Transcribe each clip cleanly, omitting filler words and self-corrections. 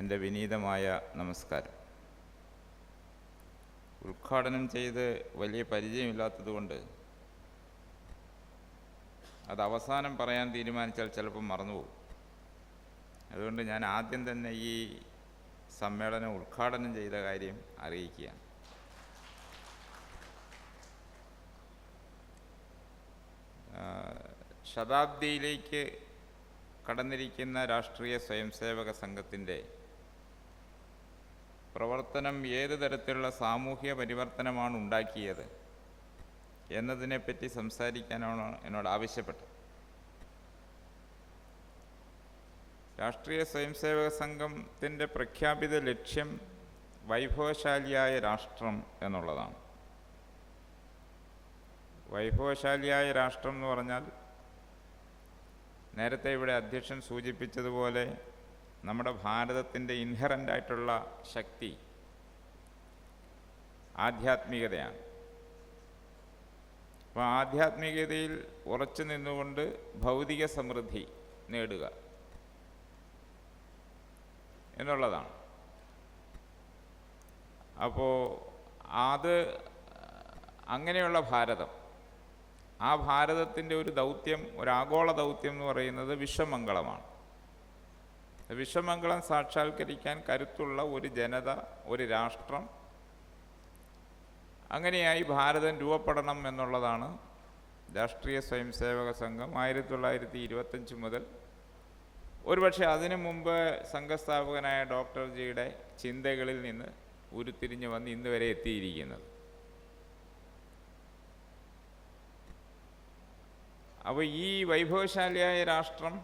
എൻ്റെ വിനീതമായ നമസ്കാരം. ഉദ്ഘാടനം ചെയ്ത് വലിയ പരിചയമില്ലാത്തതുകൊണ്ട് അത് അവസാനം പറയാൻ തീരുമാനിച്ചാൽ ചിലപ്പോൾ മറന്നുപോകും. അതുകൊണ്ട് ഞാൻ ആദ്യം തന്നെ ഈ സമ്മേളനം ഉദ്ഘാടനം ചെയ്ത കാര്യം അറിയിക്കുകയാണ്. ശതാബ്ദിയിലേക്ക് കടന്നിരിക്കുന്ന രാഷ്ട്രീയ സ്വയംസേവക സംഘത്തിൻ്റെ പ്രവർത്തനം ഏത് തരത്തിലുള്ള സാമൂഹ്യ പരിവർത്തനമാണ് ഉണ്ടാക്കിയത് എന്നതിനെപ്പറ്റി സംസാരിക്കാനാണ് എന്നോട് ആവശ്യപ്പെട്ടത്. രാഷ്ട്രീയ സ്വയംസേവക സംഘത്തിൻ്റെ പ്രഖ്യാപിത ലക്ഷ്യം വൈഭവശാലിയായ രാഷ്ട്രം എന്നുള്ളതാണ്. വൈഭവശാലിയായ രാഷ്ട്രം എന്ന് പറഞ്ഞാൽ നേരത്തെ ഇവിടെ അധ്യക്ഷൻ സൂചിപ്പിച്ചതുപോലെ നമ്മുടെ ഭാരതത്തിൻ്റെ ഇൻഹറൻ്റായിട്ടുള്ള ശക്തി ആധ്യാത്മികതയാണ്. അപ്പോൾ ആധ്യാത്മികതയിൽ ഉറച്ചു നിന്നുകൊണ്ട് ഭൗതിക സമൃദ്ധി നേടുക എന്നുള്ളതാണ്. അപ്പോൾ അത് അങ്ങനെയുള്ള ഭാരതം, ആ ഭാരതത്തിൻ്റെ ഒരു ദൗത്യം, ഒരു ആഗോള ദൗത്യം എന്ന് പറയുന്നത് വിശ്വമംഗളമാണ്. വിശ്വമംഗളം സാക്ഷാത്കരിക്കാൻ കരുത്തുള്ള ഒരു ജനത, ഒരു രാഷ്ട്രം, അങ്ങനെയായി ഭാരതം രൂപപ്പെടണം എന്നുള്ളതാണ് രാഷ്ട്രീയ സ്വയംസേവക സംഘം 1925 മുതൽ, ഒരുപക്ഷെ അതിനു മുമ്പ് സംഘസ്ഥാപകനായ ഡോക്ടർ ജിയുടെ ചിന്തകളിൽ നിന്ന് ഉരുത്തിരിഞ്ഞ് വന്ന് ഇന്ന് വരെ എത്തിയിരിക്കുന്നത്. അപ്പോൾ ഈ വൈഭവശാലിയായ രാഷ്ട്രം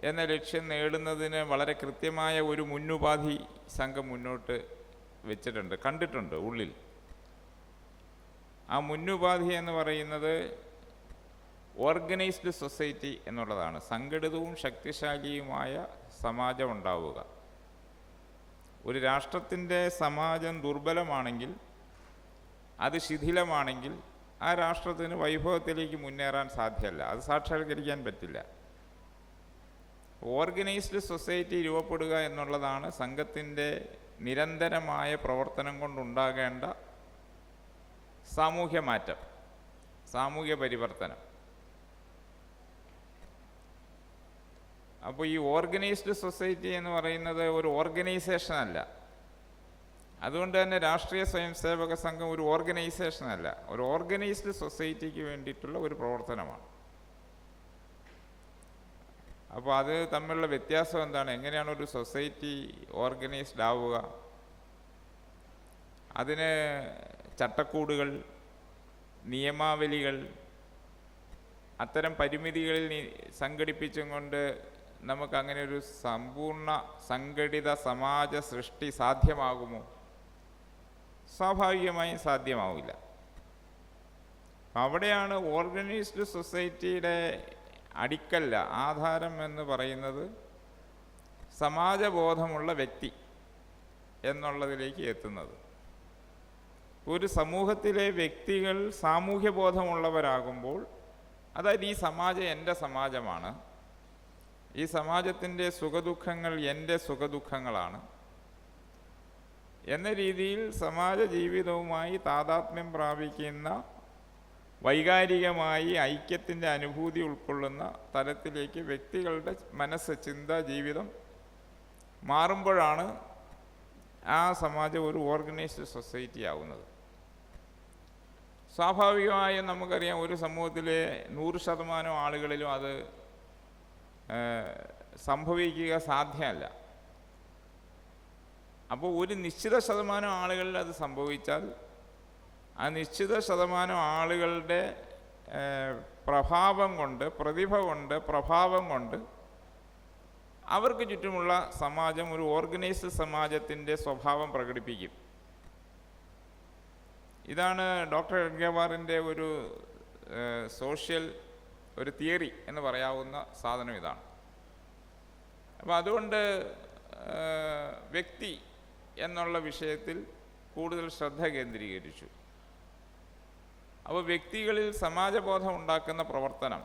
എന്ന ലക്ഷ്യം നേടുന്നതിന് വളരെ കൃത്യമായ ഒരു മുന്നുപാധി സംഘം മുന്നോട്ട് വെച്ചിട്ടുണ്ട്, കണ്ടിട്ടുണ്ട് ഉള്ളിൽ. ആ മുന്നുപാധി എന്ന് പറയുന്നത് ഓർഗനൈസ്ഡ് സൊസൈറ്റി എന്നുള്ളതാണ്. സംഘടിതവും ശക്തിശാലിയുമായ സമാജം ഉണ്ടാവുക. ഒരു രാഷ്ട്രത്തിൻ്റെ സമാജം ദുർബലമാണെങ്കിൽ, അത് ശിഥിലമാണെങ്കിൽ, ആ രാഷ്ട്രത്തിന് വൈഭവത്തിലേക്ക് മുന്നേറാൻ സാധ്യമല്ല, അത് സാക്ഷാത്കരിക്കാൻ പറ്റില്ല. ഓർഗനൈസ്ഡ് സൊസൈറ്റി രൂപപ്പെടുക എന്നുള്ളതാണ് സംഘത്തിൻ്റെ നിരന്തരമായ പ്രവർത്തനം കൊണ്ടുണ്ടാകേണ്ട സാമൂഹ്യ മാറ്റം, സാമൂഹ്യ പരിവർത്തനം. അപ്പോൾ ഈ ഓർഗനൈസ്ഡ് സൊസൈറ്റി എന്ന് പറയുന്നത് ഒരു ഓർഗനൈസേഷൻ അല്ല. അതുകൊണ്ട് തന്നെ രാഷ്ട്രീയ സ്വയംസേവക സംഘം ഒരു ഓർഗനൈസേഷൻ അല്ല, ഒരു ഓർഗനൈസ്ഡ് സൊസൈറ്റിക്ക് വേണ്ടിയിട്ടുള്ള ഒരു പ്രവർത്തനമാണ്. അപ്പോൾ അത് തമ്മിലുള്ള വ്യത്യാസം എന്താണ്? എങ്ങനെയാണ് ഒരു സൊസൈറ്റി ഓർഗനൈസ്ഡ് ആവുക? അതിന് ചട്ടക്കൂടുകൾ, നിയമാവലികൾ, അത്തരം പരിമിതികളിൽ സംഘടിപ്പിച്ചും കൊണ്ട് നമുക്കങ്ങനെ ഒരു സമ്പൂർണ്ണ സംഘടിത സമാജ സൃഷ്ടി സാധ്യമാകുമോ? സ്വാഭാവികമായും സാധ്യമാവില്ല. അവിടെയാണ് ഓർഗനൈസ്ഡ് സൊസൈറ്റിയുടെ അടിക്കല്ല, ആധാരം എന്ന് പറയുന്നത് സമാജബോധമുള്ള വ്യക്തി എന്നുള്ളതിലേക്ക് എത്തുന്നത്. ഒരു സമൂഹത്തിലെ വ്യക്തികൾ സാമൂഹ്യബോധമുള്ളവരാകുമ്പോൾ, അതായത് ഈ സമാജം എൻ്റെ സമാജമാണ്, ഈ സമാജത്തിൻ്റെ സുഖദുഃഖങ്ങൾ എൻ്റെ സുഖദുഃഖങ്ങളാണ് എന്ന രീതിയിൽ സമാജ ജീവിതവുമായി താദാത്മ്യം പ്രാപിക്കുന്ന, വൈകാരികമായി ഐക്യത്തിൻ്റെ അനുഭൂതി ഉൾക്കൊള്ളുന്ന തലത്തിലേക്ക് വ്യക്തികളുടെ മനസ്സ്, ചിന്ത, ജീവിതം മാറുമ്പോഴാണ് ആ സമാജം ഒരു ഓർഗനൈസ്ഡ് സൊസൈറ്റി ആവുന്നത്. സ്വാഭാവികമായും നമുക്കറിയാം, ഒരു സമൂഹത്തിലെ 100% ആളുകളിലും അത് സംഭവിക്കുക സാധ്യമല്ല. അപ്പോൾ ഒരു നിശ്ചിത ശതമാനം ആളുകളിൽ അത് സംഭവിച്ചാൽ, ആ നിശ്ചിത ശതമാനം ആളുകളുടെ പ്രഭാവം കൊണ്ട്, പ്രതിഭ കൊണ്ട്, പ്രഭാവം കൊണ്ട് അവർക്ക് ചുറ്റുമുള്ള സമാജം ഒരു ഓർഗനൈസ്ഡ് സമാജത്തിൻ്റെ സ്വഭാവം പ്രകടിപ്പിക്കും. ഇതാണ് ഡോക്ടർ എഡ്ഗവാറിൻ്റെ ഒരു സോഷ്യൽ ഒരു തിയറി എന്ന് പറയാവുന്ന സാധനം ഇതാണ്. അപ്പോൾ അതുകൊണ്ട് വ്യക്തി എന്നുള്ള വിഷയത്തിൽ കൂടുതൽ ശ്രദ്ധ കേന്ദ്രീകരിച്ചു. അപ്പോൾ വ്യക്തികളിൽ സമാജബോധം ഉണ്ടാക്കുന്ന പ്രവർത്തനം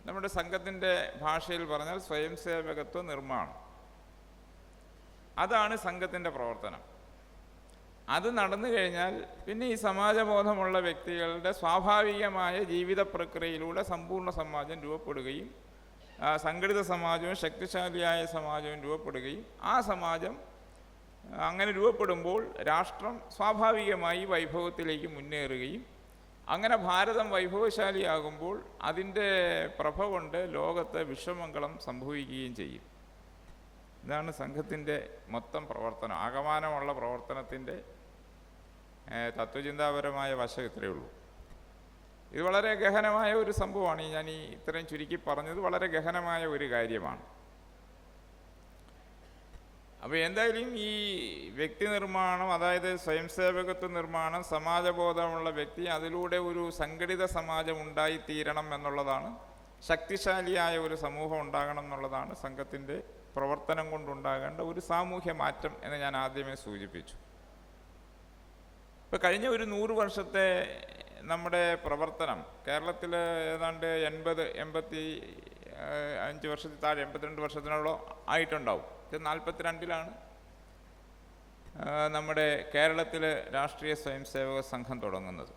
നമ്മുടെ സംഘത്തിൻ്റെ ഭാഷയിൽ പറഞ്ഞാൽ സ്വയംസേവകത്വ നിർമ്മാണം. അതാണ് സംഘത്തിൻ്റെ പ്രവർത്തനം. അത് നടന്നു കഴിഞ്ഞാൽ പിന്നെ ഈ സമാജബോധമുള്ള വ്യക്തികളുടെ സ്വാഭാവികമായ ജീവിത പ്രക്രിയയിലൂടെ സമ്പൂർണ്ണ സമാജം രൂപപ്പെടുകയും സംഘടിത സമാജവും ശക്തിശാലിയായ സമാജവും രൂപപ്പെടുകയും ആ സമാജം അങ്ങനെ രൂപപ്പെടുമ്പോൾ രാഷ്ട്രം സ്വാഭാവികമായി വൈഭവത്തിലേക്ക് മുന്നേറുകയും അങ്ങനെ ഭാരതം വൈഭവശാലിയാകുമ്പോൾ അതിൻ്റെ പ്രഭ കൊണ്ട് ലോകത്ത് വിശ്വമംഗളം സംഭവിക്കുകയും ചെയ്യും. ഇതാണ് സംഘത്തിൻ്റെ മൊത്തം പ്രവർത്തനം. ആകമാനമുള്ള പ്രവർത്തനത്തിൻ്റെ തത്വചിന്താപരമായ വശം ഇത്രയേ ഉള്ളൂ. ഇത് വളരെ ഗഹനമായ ഒരു സംഭവമാണ്. ഞാൻ ഇത്രയും ചുരുക്കി പറഞ്ഞത് വളരെ ഗഹനമായ ഒരു കാര്യമാണ്. അപ്പോൾ എന്തായാലും ഈ വ്യക്തി നിർമ്മാണം, അതായത് സ്വയംസേവകത്വ നിർമ്മാണം, സമാജബോധമുള്ള വ്യക്തി, അതിലൂടെ ഒരു സംഘടിത സമാജം ഉണ്ടായിത്തീരണം എന്നുള്ളതാണ്, ശക്തിശാലിയായ ഒരു സമൂഹം ഉണ്ടാകണം എന്നുള്ളതാണ് സംഘത്തിൻ്റെ പ്രവർത്തനം കൊണ്ടുണ്ടാകേണ്ട ഒരു സാമൂഹ്യ മാറ്റം എന്ന് ഞാൻ ആദ്യമേ സൂചിപ്പിച്ചു. ഇപ്പോൾ കഴിഞ്ഞ ഒരു 100 വർഷത്തെ നമ്മുടെ പ്രവർത്തനം കേരളത്തിൽ ഏതാണ്ട് 85 വർഷത്തിൽ താഴെ 82 വർഷത്തിനോളം ആയിട്ടുണ്ടാവും. 42-ലാണ് നമ്മുടെ കേരളത്തിൽ രാഷ്ട്രീയ സ്വയംസേവക സംഘം തുടങ്ങുന്നത്.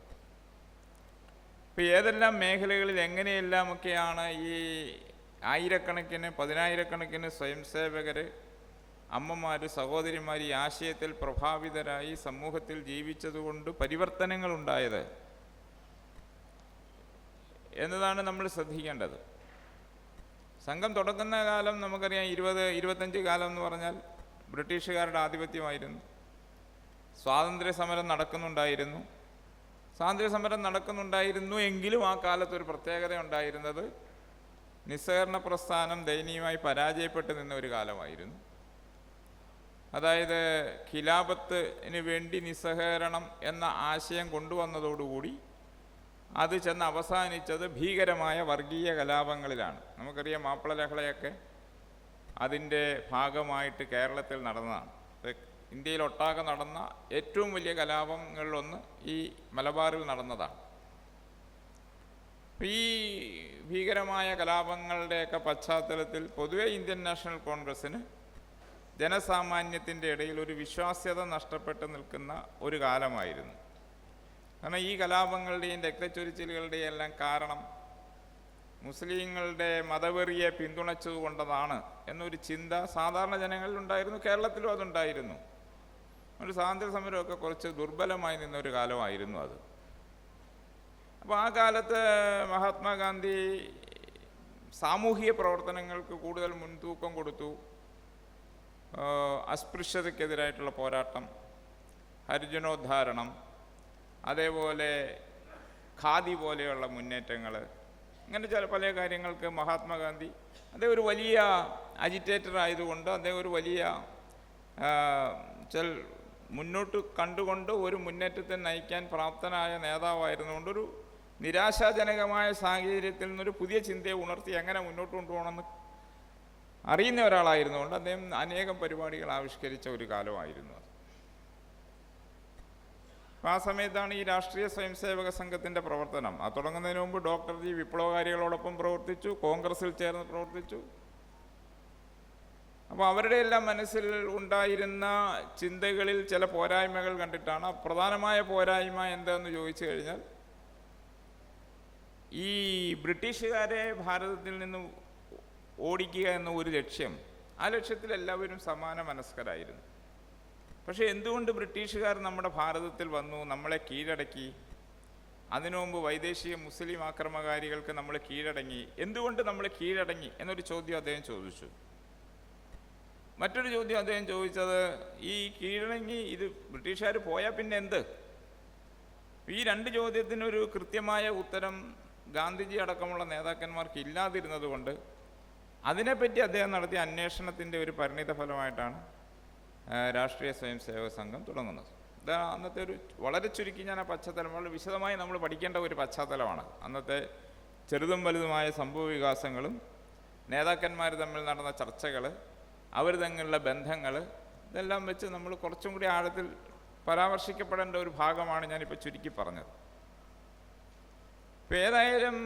ഇപ്പോൾ ഏതെല്ലാം മേഖലകളിൽ എങ്ങനെയെല്ലാമൊക്കെയാണ് ഈ ആയിരക്കണക്കിന് 10,000-കണക്കിന് സ്വയംസേവകർ, അമ്മമാർ, സഹോദരിമാർ ഈ ആശയത്തിൽ പ്രഭാവിതരായി സമൂഹത്തിൽ ജീവിച്ചതുകൊണ്ട് പരിവർത്തനങ്ങൾ ഉണ്ടായത് എന്നതാണ് നമ്മൾ ശ്രദ്ധിക്കേണ്ടത്. സംഘം തുടങ്ങുന്ന കാലം നമുക്കറിയാം, 20-25 കാലം എന്ന് പറഞ്ഞാൽ ബ്രിട്ടീഷുകാരുടെ ആധിപത്യമായിരുന്നു. സ്വാതന്ത്ര്യ സമരം നടക്കുന്നുണ്ടായിരുന്നു എങ്കിലും ആ കാലത്തൊരു പ്രത്യേകത ഉണ്ടായിരുന്നത്, നിസ്സഹകരണ പ്രസ്ഥാനം ദയനീയമായി പരാജയപ്പെട്ട് നിന്ന ഒരു കാലമായിരുന്നു. അതായത് ഖിലാഫത്തിന് വേണ്ടി നിസ്സഹകരണം എന്ന ആശയം കൊണ്ടുവന്നതോടുകൂടി അത് ചെന്ന് അവസാനിച്ചത് ഭീകരമായ വർഗീയ കലാപങ്ങളിലാണ്. നമുക്കറിയാം, മാപ്പിള ലഹളയൊക്കെ അതിൻ്റെ ഭാഗമായിട്ട് കേരളത്തിൽ നടന്നതാണ്. ഇന്ത്യയിലൊട്ടാകെ നടന്ന ഏറ്റവും വലിയ കലാപങ്ങളിലൊന്ന് ഈ മലബാറിൽ നടന്നതാണ്. ഈ ഭീകരമായ കലാപങ്ങളുടെയൊക്കെ പശ്ചാത്തലത്തിൽ പൊതുവെ ഇന്ത്യൻ നാഷണൽ കോൺഗ്രസ്സിന് ജനസാമാന്യത്തിൻ്റെ ഇടയിൽ ഒരു വിശ്വാസ്യത നഷ്ടപ്പെട്ട് നിൽക്കുന്ന ഒരു കാലമായിരുന്നു. കാരണം ഈ കലാപങ്ങളുടെയും രക്തച്ചൊരിച്ചിലുകളുടെയും എല്ലാം കാരണം മുസ്ലിങ്ങളുടെ മതവെറിയെ പിന്തുണച്ചതുകൊണ്ടതാണ് എന്നൊരു ചിന്ത സാധാരണ ജനങ്ങളിലുണ്ടായിരുന്നു. കേരളത്തിലും അതുണ്ടായിരുന്നു. ഒരു സ്വാതന്ത്ര്യ സമരമൊക്കെ കുറച്ച് ദുർബലമായി നിന്നൊരു കാലമായിരുന്നു അത്. അപ്പോൾ ആ കാലത്ത് മഹാത്മാഗാന്ധി സാമൂഹിക പ്രവർത്തനങ്ങൾക്ക് കൂടുതൽ മുൻതൂക്കം കൊടുത്തു. അസ്പൃശ്യതയ്ക്കെതിരായിട്ടുള്ള പോരാട്ടം, ഹരിജനോദ്ധാരണം, അതേപോലെ ഖാദി പോലെയുള്ള മുന്നേറ്റങ്ങൾ, ഇങ്ങനെ പല കാര്യങ്ങൾക്ക് മഹാത്മാഗാന്ധി അദ്ദേഹം ഒരു വലിയ അജിറ്റേറ്റർ ആയതുകൊണ്ട്, അദ്ദേഹം ഒരു വലിയ മുന്നോട്ട് കണ്ടുകൊണ്ട് ഒരു മുന്നേറ്റത്തെ നയിക്കാൻ പ്രാപ്തനായ നേതാവായിരുന്നുകൊണ്ടൊരു നിരാശാജനകമായ സാഹചര്യത്തിൽ നിന്നൊരു പുതിയ ചിന്തയെ ഉണർത്തി എങ്ങനെ മുന്നോട്ട് കൊണ്ടുപോകണമെന്ന് അറിയുന്ന ഒരാളായിരുന്നുകൊണ്ട് അദ്ദേഹം അനേകം പരിപാടികൾ ആവിഷ്കരിച്ച ഒരു കാലമായിരുന്നു അത്. അപ്പം ആ സമയത്താണ് ഈ രാഷ്ട്രീയ സ്വയംസേവക സംഘത്തിൻ്റെ പ്രവർത്തനം. അത് തുടങ്ങുന്നതിന് മുമ്പ് ഡോക്ടർ ജി വിപ്ലവകാരികളോടൊപ്പം പ്രവർത്തിച്ചു, കോൺഗ്രസിൽ ചേർന്ന് പ്രവർത്തിച്ചു. അപ്പോൾ അവരുടെ എല്ലാം മനസ്സിൽ ഉണ്ടായിരുന്ന ചിന്തകളിൽ ചില പോരായ്മകൾ കണ്ടിട്ടാണ്. പ്രധാനമായ പോരായ്മ എന്താണെന്ന് ചോദിച്ചു കഴിഞ്ഞാൽ, ഈ ബ്രിട്ടീഷുകാരെ ഭാരതത്തിൽ നിന്ന് ഓടിക്കുക എന്ന ഒരു ലക്ഷ്യം, ആ ലക്ഷ്യത്തിൽ എല്ലാവരും സമാന മനസ്കരായിരുന്നു. പക്ഷേ എന്തുകൊണ്ട് ബ്രിട്ടീഷുകാർ നമ്മുടെ ഭാരതത്തിൽ വന്നു, നമ്മളെ കീഴടക്കി? അതിനു മുമ്പ് വൈദേശിക മുസ്ലിം ആക്രമണകാരികൾക്ക് നമ്മൾ കീഴടങ്ങി. എന്തുകൊണ്ട് നമ്മൾ കീഴടങ്ങി എന്നൊരു ചോദ്യം അദ്ദേഹം ചോദിച്ചു. മറ്റൊരു ചോദ്യം അദ്ദേഹം ചോദിച്ചത്, ഈ കീഴടങ്ങി ഇത് ബ്രിട്ടീഷുകാർ പോയാൽ പിന്നെ എന്ത്? ഈ രണ്ട് ചോദ്യത്തിനൊരു കൃത്യമായ ഉത്തരം ഗാന്ധിജി അടക്കമുള്ള നേതാക്കന്മാർക്ക് ഇല്ലാതിരുന്നത് കൊണ്ട് അതിനെപ്പറ്റി അദ്ദേഹം നടത്തിയ അന്വേഷണത്തിൻ്റെ ഒരു പരിണിത ഫലമായിട്ടാണ് രാഷ്ട്രീയ സ്വയംസേവക സംഘം തുടങ്ങുന്നത്. ഇതാണ് അന്നത്തെ ഒരു വളരെ ചുരുക്കി ഞാൻ ആ പശ്ചാത്തലം വളരെ വിശദമായി നമ്മൾ പഠിക്കേണ്ട ഒരു പശ്ചാത്തലമാണ്. അന്നത്തെ ചെറുതും വലുതുമായ സംഭവ വികാസങ്ങളും നേതാക്കന്മാർ തമ്മിൽ നടന്ന ചർച്ചകൾ, അവർ തമ്മിലുള്ള ബന്ധങ്ങൾ, ഇതെല്ലാം വെച്ച് നമ്മൾ കുറച്ചും കൂടി ആഴത്തിൽ പരാമർശിക്കപ്പെടേണ്ട ഒരു ഭാഗമാണ് ഞാനിപ്പോൾ ചുരുക്കി പറഞ്ഞത്. ഇപ്പം ഏതായാലും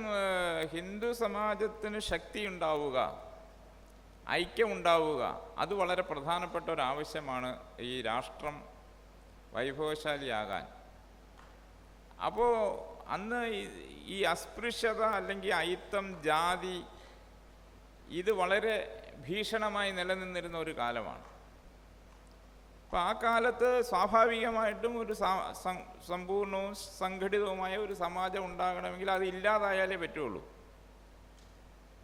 ഹിന്ദു സമാജത്തിന് ശക്തി ഉണ്ടാവുക, ഐക്യമുണ്ടാവുക, അത് വളരെ പ്രധാനപ്പെട്ട ഒരാവശ്യമാണ് ഈ രാഷ്ട്രം വൈഭവശാലിയാകാൻ. അപ്പോൾ അന്ന് ഈ അസ്പൃശ്യത അല്ലെങ്കിൽ അയിത്തം, ജാതി, ഇത് വളരെ ഭീഷണമായി നിലനിന്നിരുന്ന ഒരു കാലമാണ്. അപ്പം ആ കാലത്ത് സ്വാഭാവികമായിട്ടും ഒരു സമ്പൂർണവും സംഘടിതവുമായ ഒരു സമാജം ഉണ്ടാകണമെങ്കിൽ അത് ഇല്ലാതായാലേ പറ്റുള്ളൂ.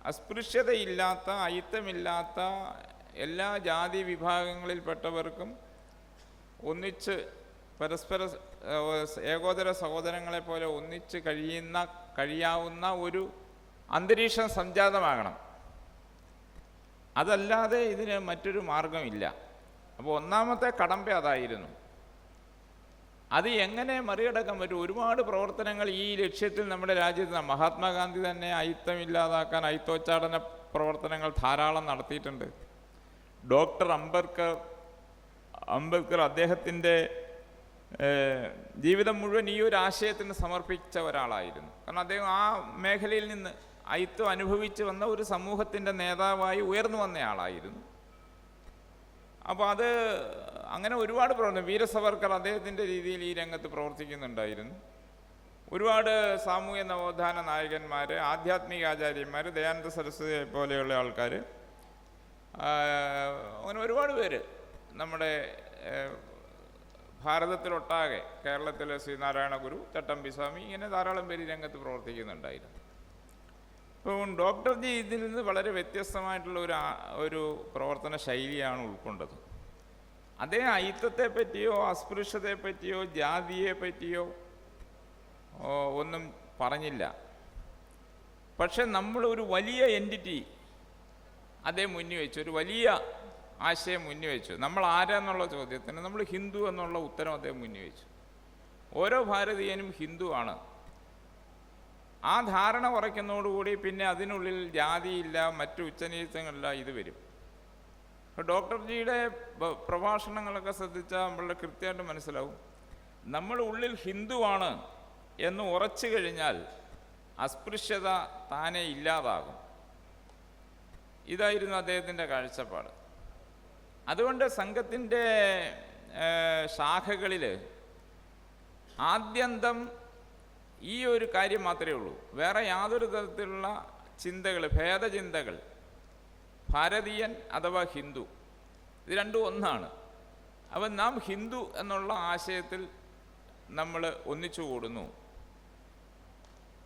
അസ്പൃശ്യതയില്ലാത്ത, അയിത്തമില്ലാത്ത എല്ലാ ജാതി വിഭാഗങ്ങളിൽപ്പെട്ടവർക്കും ഒന്നിച്ച് പരസ്പര ഏകോദര സഹോദരങ്ങളെ പോലെ ഒന്നിച്ച് കഴിയാവുന്ന ഒരു അന്തരീക്ഷം സംജാതമാകണം. അതല്ലാതെ ഇതിന് മറ്റൊരു മാർഗമില്ല. അപ്പോൾ ഒന്നാമത്തെ കടമ്പ അതായിരുന്നു. അത് എങ്ങനെ മറികടക്കാൻ പറ്റും? ഒരുപാട് പ്രവർത്തനങ്ങൾ ഈ ലക്ഷ്യത്തിൽ നമ്മുടെ രാജ്യത്ത് മഹാത്മാഗാന്ധി തന്നെ അയിത്തമില്ലാതാക്കാൻ അയിത്തോച്ചാടന പ്രവർത്തനങ്ങൾ ധാരാളം നടത്തിയിട്ടുണ്ട്. ഡോക്ടർ അംബേദ്കർ അദ്ദേഹത്തിൻ്റെ ജീവിതം മുഴുവൻ ഈ ഒരു ആശയത്തിന് സമർപ്പിച്ച ഒരാളായിരുന്നു. കാരണം അദ്ദേഹം ആ മേഖലയിൽ നിന്ന് അയിത്തം അനുഭവിച്ച് വന്ന ഒരു സമൂഹത്തിൻ്റെ നേതാവായി ഉയർന്നു വന്നയാളായിരുന്നു. അപ്പോൾ അത് അങ്ങനെ ഒരുപാട് പ്രവർത്തനം, വീര സവർക്കർ അദ്ദേഹത്തിൻ്റെ രീതിയിൽ ഈ രംഗത്ത് പ്രവർത്തിക്കുന്നുണ്ടായിരുന്നു. ഒരുപാട് സാമൂഹ്യ നവോത്ഥാന നായകന്മാർ, ആധ്യാത്മിക ആചാര്യന്മാർ, ദയാനന്ദ സരസ്വതിയെ പോലെയുള്ള ആൾക്കാർ, അങ്ങനെ ഒരുപാട് പേര് നമ്മുടെ ഭാരതത്തിലൊട്ടാകെ, കേരളത്തിലെ ശ്രീനാരായണ ഗുരു, ചട്ടമ്പി സ്വാമി, ഇങ്ങനെ ധാരാളം പേര് രംഗത്ത് പ്രവർത്തിക്കുന്നുണ്ടായിരുന്നു. ഇപ്പം ഡോക്ടർ ജി ഇതിൽ നിന്ന് വളരെ വ്യത്യസ്തമായിട്ടുള്ള ഒരു പ്രവർത്തന ശൈലിയാണ് ഉൾക്കൊണ്ടത്. അദ്ദേഹം അയിത്തത്തെ പറ്റിയോ അസ്പൃശ്യതയെ പറ്റിയോ ജാതിയെ പറ്റിയോ ഒന്നും പറഞ്ഞില്ല. പക്ഷെ നമ്മൾ ഒരു വലിയ എൻറ്റിറ്റി അദ്ദേഹം മുന്നിൽ വെച്ചു, ഒരു വലിയ ആശയം മുന്നിൽ വെച്ചു. നമ്മൾ ആരാന്നുള്ള ചോദ്യത്തിന് നമ്മൾ ഹിന്ദു എന്നുള്ള ഉത്തരം അദ്ദേഹം മുന്നിൽ വെച്ചു. ഓരോ ഭാരതീയനും ഹിന്ദുവാണ്. ആ ധാരണ കുറയ്ക്കുന്നതോടുകൂടി പിന്നെ അതിനുള്ളിൽ ജാതിയില്ല, മറ്റു ഉച്ചനീചങ്ങളില്ല, ഇത് വരും. ഇപ്പോൾ ഡോക്ടർ ജിയുടെ പ്രഭാഷണങ്ങളൊക്കെ ശ്രദ്ധിച്ചാൽ നമ്മളുടെ കൃത്യമായിട്ട് മനസ്സിലാവും, നമ്മൾ ഉള്ളിൽ ഹിന്ദുവാണ് എന്ന് ഉറച്ചു കഴിഞ്ഞാൽ അസ്പൃശ്യത താനെ ഇല്ലാതാകും. ഇതായിരുന്നു അദ്ദേഹത്തിൻ്റെ കാഴ്ചപ്പാട്. അതുകൊണ്ട് സംഘത്തിൻ്റെ ശാഖകളിൽ ആദ്യന്തം ഈ ഒരു കാര്യം മാത്രമേ ഉള്ളൂ. വേറെ യാതൊരു തരത്തിലുള്ള ചിന്തകൾ, ഭേദചിന്തകൾ, ഭാരതീയൻ അഥവാ ഹിന്ദു, ഇത് രണ്ടും ഒന്നാണ്. അപ്പം നാം ഹിന്ദു എന്നുള്ള ആശയത്തിൽ നമ്മൾ ഒന്നിച്ചു കൂടുന്നു.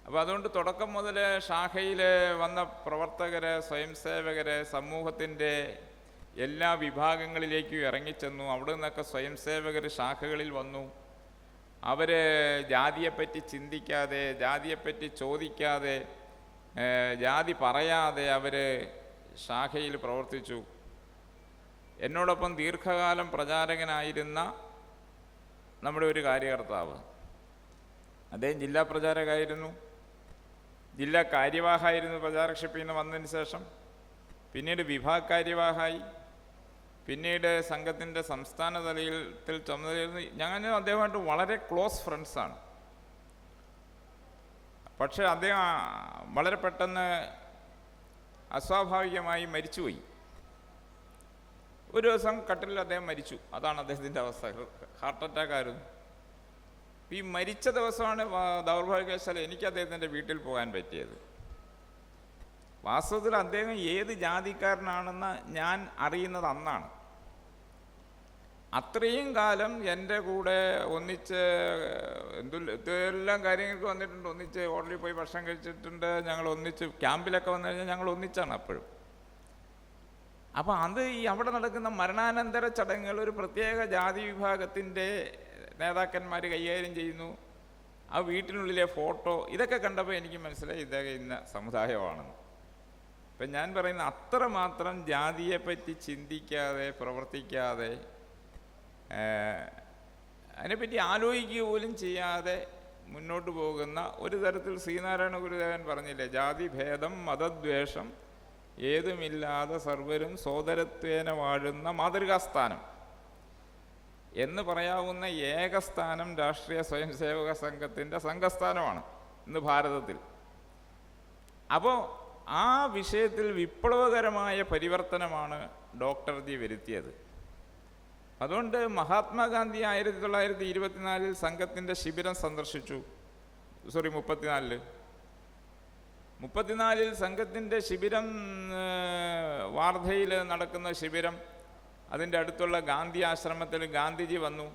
അപ്പോൾ അതുകൊണ്ട് തുടക്കം മുതൽ ശാഖയിൽ വന്ന പ്രവർത്തകരെ, സ്വയം സേവകരെ സമൂഹത്തിൻ്റെ എല്ലാ വിഭാഗങ്ങളിലേക്കും ഇറങ്ങിച്ചെന്നു. അവിടെ നിന്നൊക്കെ സ്വയം സേവകർ ശാഖകളിൽ വന്നു. അവർ ജാതിയെപ്പറ്റി ചിന്തിക്കാതെ, ജാതിയെപ്പറ്റി ചോദിക്കാതെ, ജാതി പറയാതെ അവർ ശാഖയിൽ പ്രവർത്തിച്ചു. എന്നോടൊപ്പം ദീർഘകാലം പ്രചാരകനായിരുന്ന നമ്മുടെ ഒരു കാര്യകർത്താവ്, അദ്ദേഹം ജില്ലാ പ്രചാരകമായിരുന്നു, ജില്ലാ കാര്യവാഹായിരുന്നു പ്രചാരകഷിപ്പിൽ നിന്ന് വന്നതിന് ശേഷം. പിന്നീട് വിഭാഗ് കാര്യവാഹായി, പിന്നീട് സംഘത്തിൻ്റെ സംസ്ഥാന തലത്തിൽ ചുമതലയിൽ ഞങ്ങൾ അദ്ദേഹമായിട്ട് വളരെ ക്ലോസ് ഫ്രണ്ട്സാണ്. പക്ഷേ അദ്ദേഹം വളരെ പെട്ടെന്ന് അസ്വാഭാവികമായി മരിച്ചുപോയി. ഒരു ദിവസം കട്ടിലിൽ അദ്ദേഹം മരിച്ചു. അതാണ് അദ്ദേഹത്തിൻ്റെ അവസ്ഥ. ഹാർട്ട് അറ്റാക്ക് ആയിരുന്നു. ഈ മരിച്ച ദിവസമാണ് ദൗർഭാഗ്യവശാൽ എനിക്ക് അദ്ദേഹത്തിൻ്റെ വീട്ടിൽ പോകാൻ പറ്റിയത്. വാസ്തവത്തിൽ അദ്ദേഹം ഏത് ജാതിക്കാരനാണെന്ന് ഞാൻ അറിയുന്നത് അന്നാണ്. അത്രയും കാലം എൻ്റെ കൂടെ ഒന്നിച്ച് എന്തെല്ലാം കാര്യങ്ങൾക്ക് വന്നിട്ടുണ്ട്, ഒന്നിച്ച് ഹോട്ടലിൽ പോയി ഭക്ഷണം കഴിച്ചിട്ടുണ്ട്, ഞങ്ങൾ ഒന്നിച്ച് ക്യാമ്പിലൊക്കെ വന്നു കഴിഞ്ഞാൽ ഞങ്ങൾ ഒന്നിച്ചാണ് അപ്പോഴും. അപ്പോൾ അത് ഈ അവിടെ നടക്കുന്ന മരണാനന്തര ചടങ്ങുകൾ ഒരു പ്രത്യേക ജാതി വിഭാഗത്തിൻ്റെ നേതാക്കന്മാർ കൈകാര്യം ചെയ്യുന്നു. ആ വീട്ടിനുള്ളിലെ ഫോട്ടോ ഇതൊക്കെ കണ്ടപ്പോൾ എനിക്ക് മനസ്സിലായി ഇദ്ദേഹം ഇന്ന സമുദായമാണെന്ന്. ഇപ്പം ഞാൻ പറയുന്ന അത്രമാത്രം ജാതിയെപ്പറ്റി ചിന്തിക്കാതെ, പ്രവർത്തിക്കാതെ, അതിനെപ്പറ്റി ആലോചിക്കുക പോലും ചെയ്യാതെ മുന്നോട്ട് പോകുന്ന ഒരു തരത്തിൽ ശ്രീനാരായണ ഗുരുദേവൻ പറഞ്ഞില്ലേ, ജാതിഭേദം മതദ്വേഷം ഏതുമില്ലാതെ സർവരും സോദരത്വേന വാഴുന്ന മാതൃകാസ്ഥാനം എന്ന് പറയാവുന്ന ഏകസ്ഥാനം രാഷ്ട്രീയ സ്വയംസേവക സംഘത്തിൻ്റെ സംഘസ്ഥാനമാണ് ഇന്ന് ഭാരതത്തിൽ. അപ്പോൾ ആ വിഷയത്തിൽ വിപ്ലവകരമായ പരിവർത്തനമാണ് ഡോക്ടർ ജി വരുത്തിയത്. അതുകൊണ്ട് മഹാത്മാഗാന്ധി 1924 സംഘത്തിൻ്റെ ശിബിരം സന്ദർശിച്ചു. 34 സംഘത്തിൻ്റെ ശിബിരം, വാർധയിൽ നടക്കുന്ന ശിബിരം, അതിൻ്റെ അടുത്തുള്ള ഗാന്ധി ആശ്രമത്തിൽ ഗാന്ധിജി വന്നു.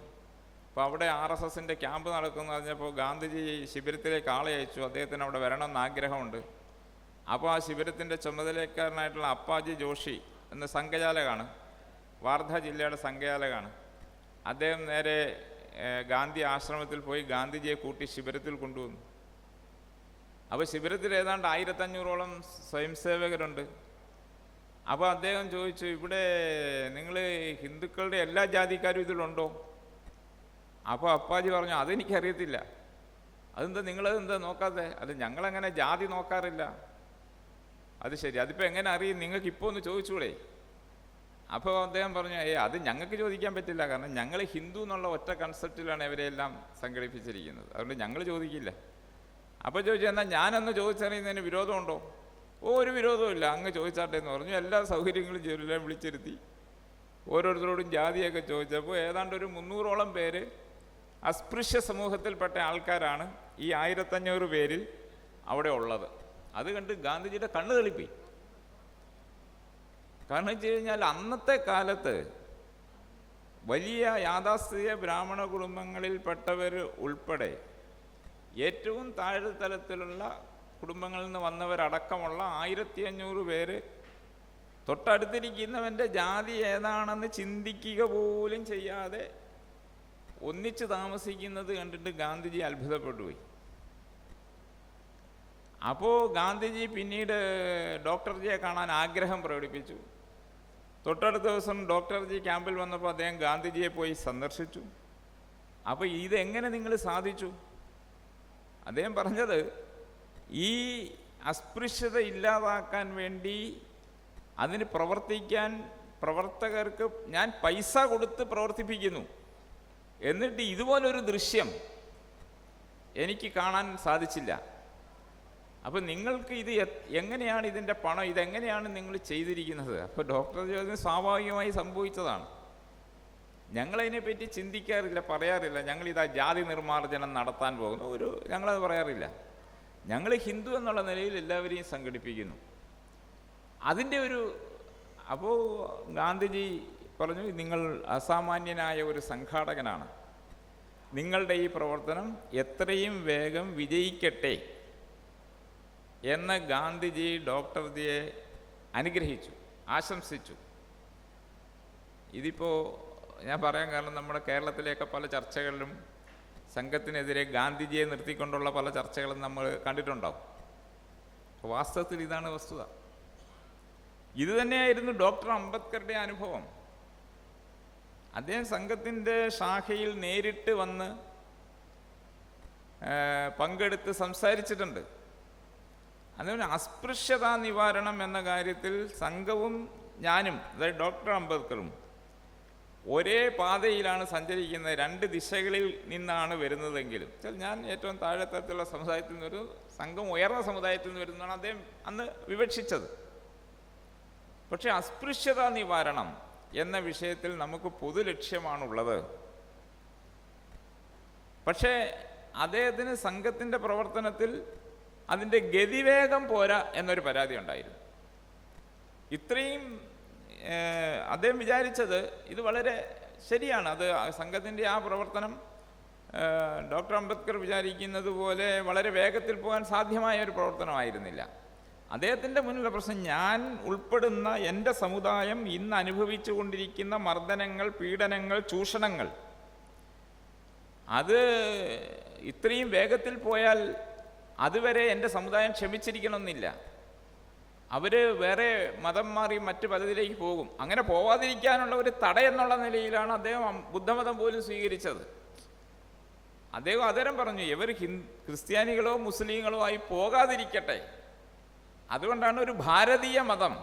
അപ്പോൾ അവിടെ RSSൻ്റെ ക്യാമ്പ് നടക്കുന്നു പറഞ്ഞപ്പോൾ ഗാന്ധിജി ശിബിരത്തിലേക്ക് ആളെ അയച്ചു. അദ്ദേഹത്തിന് അവിടെ വരണമെന്ന് ആഗ്രഹമുണ്ട്. അപ്പോൾ ആ ശിബിരത്തിൻ്റെ ചുമതലക്കാരനായിട്ടുള്ള അപ്പാജി ജോഷി എന്ന സംഘചാലകാണ്, വാർധ ജില്ലയുടെ സംഘചാലകാണ്. അദ്ദേഹം നേരെ ഗാന്ധി ആശ്രമത്തിൽ പോയി ഗാന്ധിജിയെ കൂട്ടി ശിബിരത്തിൽ കൊണ്ടുവന്നു. അപ്പോൾ ശിബിരത്തിൽ ഏതാണ്ട് 1500ഓളം സ്വയംസേവകരുണ്ട്. അപ്പോൾ അദ്ദേഹം ചോദിച്ചു, ഇവിടെ നിങ്ങൾ ഹിന്ദുക്കളുടെ എല്ലാ ജാതിക്കാരും ഇതിലുണ്ടോ? അപ്പോൾ അപ്പാജി പറഞ്ഞു, അതെനിക്കറിയത്തില്ല. അതെന്താ നിങ്ങളതെന്താ നോക്കാതെ? അത് ഞങ്ങളങ്ങനെ ജാതി നോക്കാറില്ല. അത് ശരി, അതിപ്പോൾ എങ്ങനെ അറിയും? നിങ്ങൾക്ക് ഇപ്പോൾ ഒന്ന് ചോദിച്ചൂടെ? അപ്പോൾ അദ്ദേഹം പറഞ്ഞു, അത് ഞങ്ങൾക്ക് ചോദിക്കാൻ പറ്റില്ല, കാരണം ഞങ്ങൾ ഹിന്ദു എന്നുള്ള ഒറ്റ കൺസെപ്റ്റിലാണ് ഇവരെല്ലാം സംഘടിപ്പിച്ചിരിക്കുന്നത്, അതുകൊണ്ട് ഞങ്ങൾ ചോദിക്കില്ല. അപ്പോൾ ചോദിച്ചു, എന്നാൽ ഞാനന്ന് ചോദിച്ചറിയുന്നതിന് വിരോധമുണ്ടോ? ഒരു വിരോധവും ഇല്ല, അങ്ങ് ചോദിച്ചാട്ടെ എന്ന് പറഞ്ഞു. എല്ലാ സൗകര്യങ്ങളും ജെറുസലേം വിളിച്ചിരുത്തി ഓരോരുത്തരോടും ജാതിയൊക്കെ ചോദിച്ചപ്പോൾ ഏതാണ്ട് ഒരു 300ഓളം പേര് അസ്പൃശ്യ സമൂഹത്തിൽപ്പെട്ട ആൾക്കാരാണ് ഈ 1500 പേരിൽ അവിടെ ഉള്ളത്. അത് കണ്ട് ഗാന്ധിജിയുടെ കണ്ണ് തെളിപ്പി. കാരണം വെച്ച് കഴിഞ്ഞാൽ അന്നത്തെ കാലത്ത് വലിയ യാഥാസ്ഥിതിക ബ്രാഹ്മണ കുടുംബങ്ങളിൽപ്പെട്ടവർ ഉൾപ്പെടെ ഏറ്റവും താഴെത്തലത്തിലുള്ള കുടുംബങ്ങളിൽ നിന്ന് വന്നവരടക്കമുള്ള 1500 പേര് തൊട്ടടുത്തിരിക്കുന്നവൻ്റെ ജാതി ഏതാണെന്ന് ചിന്തിക്കുക പോലും ചെയ്യാതെ ഒന്നിച്ച് താമസിക്കുന്നത് കണ്ടിട്ട് ഗാന്ധിജി അത്ഭുതപ്പെട്ടുപോയി. അപ്പോൾ ഗാന്ധിജി പിന്നീട് ഡോക്ടർ ജിയെ കാണാൻ ആഗ്രഹം പ്രകടിപ്പിച്ചു. തൊട്ടടുത്ത ദിവസം ഡോക്ടർ ജി ക്യാമ്പിൽ വന്നപ്പോൾ അദ്ദേഹം ഗാന്ധിജിയെ പോയി സന്ദർശിച്ചു. അപ്പോൾ ഇതെങ്ങനെ നിങ്ങൾ സാധിച്ചു? അദ്ദേഹം പറഞ്ഞത്, ഈ അസ്പൃശ്യത ഇല്ലാതാക്കാൻ വേണ്ടി അതിന് പ്രവർത്തിക്കാൻ പ്രവർത്തകർക്ക് ഞാൻ പൈസ കൊടുത്ത് പ്രവർത്തിപ്പിക്കുന്നു, എന്നിട്ട് ഇതുപോലൊരു ദൃശ്യം എനിക്ക് കാണാൻ സാധിച്ചില്ല. അപ്പം നിങ്ങൾക്ക് ഇത് എങ്ങനെയാണ് ഇതിൻ്റെ പണം, ഇതെങ്ങനെയാണ് നിങ്ങൾ ചെയ്തിരിക്കുന്നത്? അപ്പോൾ ഡോക്ടർ ചോദിച്ചത് സ്വാഭാവികമായി സംഭവിച്ചതാണ്, ഞങ്ങളതിനെപ്പറ്റി ചിന്തിക്കാറില്ല, പറയാറില്ല. ഞങ്ങളിതാ ജാതി നിർമ്മാർജ്ജനം നടത്താൻ പോകുന്നു, ഞങ്ങളത് പറയാറില്ല. ഞങ്ങൾ ഹിന്ദു എന്നുള്ള നിലയിൽ എല്ലാവരെയും സംഘടിപ്പിക്കുന്നു. അതിൻ്റെ അപ്പോൾ ഗാന്ധിജി പറഞ്ഞു, നിങ്ങൾ അസാമാന്യനായ ഒരു സംഘാടകനാണ്, നിങ്ങളുടെ ഈ പ്രവർത്തനം എത്രയും വേഗം വിജയിക്കട്ടെ എന്ന് ഗാന്ധിജി ഡോക്ടർ ജിയെ അനുഗ്രഹിച്ചു, ആശംസിച്ചു. ഇതിപ്പോൾ ഞാൻ പറയാൻ കാരണം നമ്മുടെ കേരളത്തിലെയൊക്കെ പല ചർച്ചകളിലും സംഘത്തിനെതിരെ ഗാന്ധിജിയെ നിർത്തിക്കൊണ്ടുള്ള പല ചർച്ചകളും നമ്മൾ കണ്ടിട്ടുണ്ടാവും. വാസ്തവത്തിൽ ഇതാണ് വസ്തുത. ഇത് തന്നെയായിരുന്നു ഡോക്ടർ അംബേദ്കറുടെ അനുഭവം. അദ്ദേഹം സംഘത്തിൻ്റെ ശാഖയിൽ നേരിട്ട് വന്ന് പങ്കെടുത്ത് സംസാരിച്ചിട്ടുണ്ട്. അതുപോലെ അസ്പൃശ്യതാ നിവാരണം എന്ന കാര്യത്തിൽ സംഘവും ഞാനും, അതായത് ഡോക്ടർ അംബേദ്കറും ഒരേ പാതയിലാണ് സഞ്ചരിക്കുന്നത്. 2 ദിശകളിൽ നിന്നാണ് വരുന്നതെങ്കിലും ഞാൻ ഏറ്റവും താഴെത്തരത്തിലുള്ള സമുദായത്തിൽ നിന്ന് ഒരു സംഘം ഉയർന്ന സമുദായത്തിൽ നിന്ന് വരുന്നതാണ് അദ്ദേഹം അന്ന് വിവക്ഷിച്ചത്. പക്ഷെ അസ്പൃശ്യതാ നിവാരണം എന്ന വിഷയത്തിൽ നമുക്ക് പൊതു ലക്ഷ്യമാണുള്ളത്. പക്ഷേ അദ്ദേഹത്തിന് സംഘത്തിൻ്റെ പ്രവർത്തനത്തിൽ അതിൻ്റെ ഗതിവേഗം പോരാ എന്നൊരു പരാതി ഉണ്ടായിരുന്നു. ഇത്രയും അദ്ദേഹം വിചാരിച്ചത് ഇത് വളരെ ശരിയാണ്, അത് സംഘത്തിൻ്റെ ആ പ്രവർത്തനം ഡോക്ടർ അംബേദ്കർ വിചാരിക്കുന്നത് പോലെ വളരെ വേഗത്തിൽ പോകാൻ സാധ്യമായ ഒരു പ്രവർത്തനമായിരുന്നില്ല. അദ്ദേഹത്തിൻ്റെ മുന്നിലുള്ള പ്രശ്നം, ഞാൻ ഉൾപ്പെടുന്ന എൻ്റെ സമുദായം ഇന്ന് അനുഭവിച്ചു കൊണ്ടിരിക്കുന്ന മർദ്ദനങ്ങൾ, പീഡനങ്ങൾ, ചൂഷണങ്ങൾ, അത് ഇത്രയും വേഗത്തിൽ പോയാൽ അതുവരെ എൻ്റെ സമുദായം ക്ഷമിച്ചിരിക്കണമെന്നില്ല. അവർ വേറെ മതം മാറി മറ്റു പലതിലേക്ക് പോകും. അങ്ങനെ പോവാതിരിക്കാനുള്ള ഒരു തടയെന്നുള്ള നിലയിലാണ് അദ്ദേഹം ബുദ്ധമതം പോലും സ്വീകരിച്ചത്. അദ്ദേഹം അതരം പറഞ്ഞു, ഇവർ ക്രിസ്ത്യാനികളോ മുസ്ലിങ്ങളോ ആയി പോകാതിരിക്കട്ടെ, അതുകൊണ്ടാണ് ഒരു ഭാരതീയ മതം.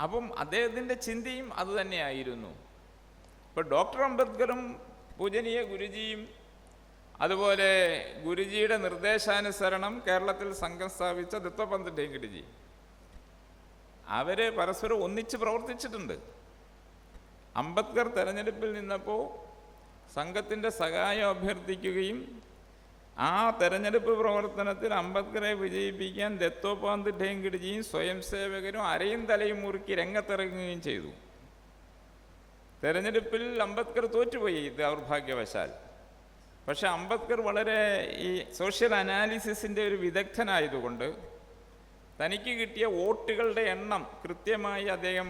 അപ്പം അദ്ദേഹത്തിൻ്റെ ചിന്തയും അതുതന്നെയായിരുന്നു. ഇപ്പോൾ ഡോക്ടർ അംബേദ്കറും പൂജനീയ ഗുരുജിയും അതുപോലെ ഗുരുജിയുടെ നിർദ്ദേശാനുസരണം കേരളത്തിൽ സംഘം സ്ഥാപിച്ച ദത്തപന്ത് ഠേങ്കിടിജി, അവർ പരസ്പരം ഒന്നിച്ച് പ്രവർത്തിച്ചിട്ടുണ്ട്. അംബേദ്കർ തെരഞ്ഞെടുപ്പിൽ നിന്നപ്പോൾ സംഘത്തിൻ്റെ സഹായം അഭ്യർത്ഥിക്കുകയും ആ തെരഞ്ഞെടുപ്പ് പ്രവർത്തനത്തിൽ അംബേദ്കറെ വിജയിപ്പിക്കാൻ ദത്തോപന്ത് ഠേങ്കിടിജിയും സ്വയം സേവകരും അരയും തലയും മുറുക്കി രംഗത്തിറങ്ങുകയും ചെയ്തു. തെരഞ്ഞെടുപ്പിൽ അംബേദ്കർ തോറ്റുപോയി ദൗർഭാഗ്യവശാൽ. പക്ഷെ അംബേദ്കർ വളരെ ഈ സോഷ്യൽ അനാലിസിസിൻ്റെ ഒരു വിദഗ്ധനായതുകൊണ്ട് തനിക്ക് കിട്ടിയ വോട്ടുകളുടെ എണ്ണം കൃത്യമായി അദ്ദേഹം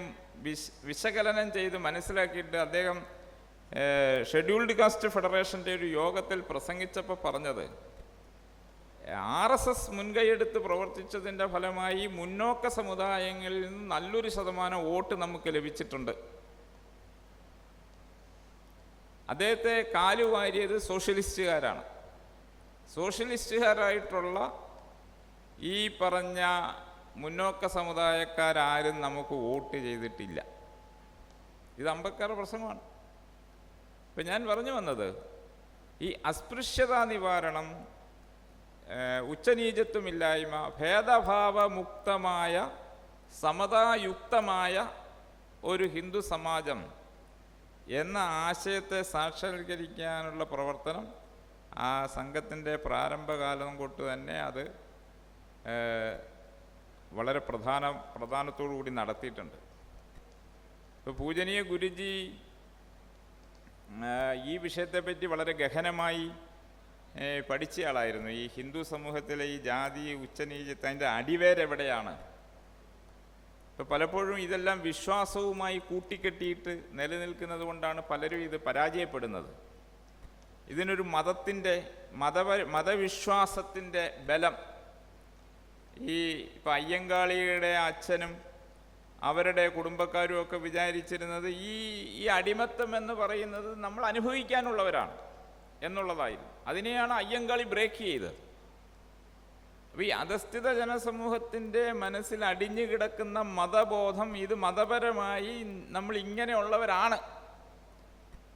വിശകലനം ചെയ്ത് മനസ്സിലാക്കിയിട്ട് അദ്ദേഹം ഷെഡ്യൂൾഡ് കാസ്റ്റ് ഫെഡറേഷൻ്റെ ഒരു യോഗത്തിൽ പ്രസംഗിച്ചപ്പോൾ പറഞ്ഞത്, RSS മുൻകൈയെടുത്ത് പ്രവർത്തിച്ചതിൻ്റെ ഫലമായി മുന്നോക്ക സമുദായങ്ങളിൽ നിന്ന് നല്ലൊരു ശതമാനം വോട്ട് നമുക്ക് ലഭിച്ചിട്ടുണ്ട്. അദ്ദേഹത്തെ കാലുവാരിയത് സോഷ്യലിസ്റ്റുകാരാണ്. സോഷ്യലിസ്റ്റുകാരായിട്ടുള്ള ഈ പറഞ്ഞ മുന്നോക്ക സമുദായക്കാരും നമുക്ക് വോട്ട് ചെയ്തിട്ടില്ല. ഇത് അംബേദ്കർ പ്രസംഗമാണ്. ഇപ്പം ഞാൻ പറഞ്ഞു വന്നത്, ഈ അസ്പൃശ്യതാ നിവാരണം, ഉച്ചനീചത്വമില്ലായ്മ, ഭേദഭാവമുക്തമായ സമതായുക്തമായ ഒരു ഹിന്ദു സമാജം എന്ന ആശയത്തെ സാക്ഷാത്കരിക്കാനുള്ള പ്രവർത്തനം ആ സംഘത്തിൻ്റെ തൊട്ട് തന്നെ അത് വളരെ പ്രധാനത്തോടു കൂടി നടത്തിയിട്ടുണ്ട്. ഇപ്പോൾ പൂജനീയ ഗുരുജി ഈ വിഷയത്തെപ്പറ്റി വളരെ ഗഹനമായി പഠിച്ചയാളായിരുന്നു. ഈ ഹിന്ദു സമൂഹത്തിലെ ഈ ജാതി ഉച്ചനീചത്വം, അതിൻ്റെ അടിവേരെവിടെയാണ്. ഇപ്പോൾ പലപ്പോഴും ഇതെല്ലാം വിശ്വാസവുമായി കൂട്ടിക്കെട്ടിയിട്ട് നിലനിൽക്കുന്നത് കൊണ്ടാണ് പലരും ഇത് പരാജയപ്പെടുന്നത്. ഇതിനൊരു മതവിശ്വാസത്തിൻ്റെ ബലം, ഈ ഇപ്പം അയ്യങ്കാളിയുടെ അച്ഛനും അവരുടെ കുടുംബക്കാരും ഒക്കെ വിചാരിച്ചിരുന്നത് ഈ അടിമത്തം എന്ന് പറയുന്നത് നമ്മൾ അനുഭവിക്കാനുള്ളവരാണ് എന്നുള്ളതായിരുന്നു. അതിനെയാണ് അയ്യങ്കാളി ബ്രേക്ക് ചെയ്തത്. അപ്പോൾ ഈ അധസ്ഥിത ജനസമൂഹത്തിൻ്റെ മനസ്സിൽ അടിഞ്ഞു കിടക്കുന്ന മതബോധം, ഇത് മതപരമായി നമ്മൾ ഇങ്ങനെയുള്ളവരാണ്,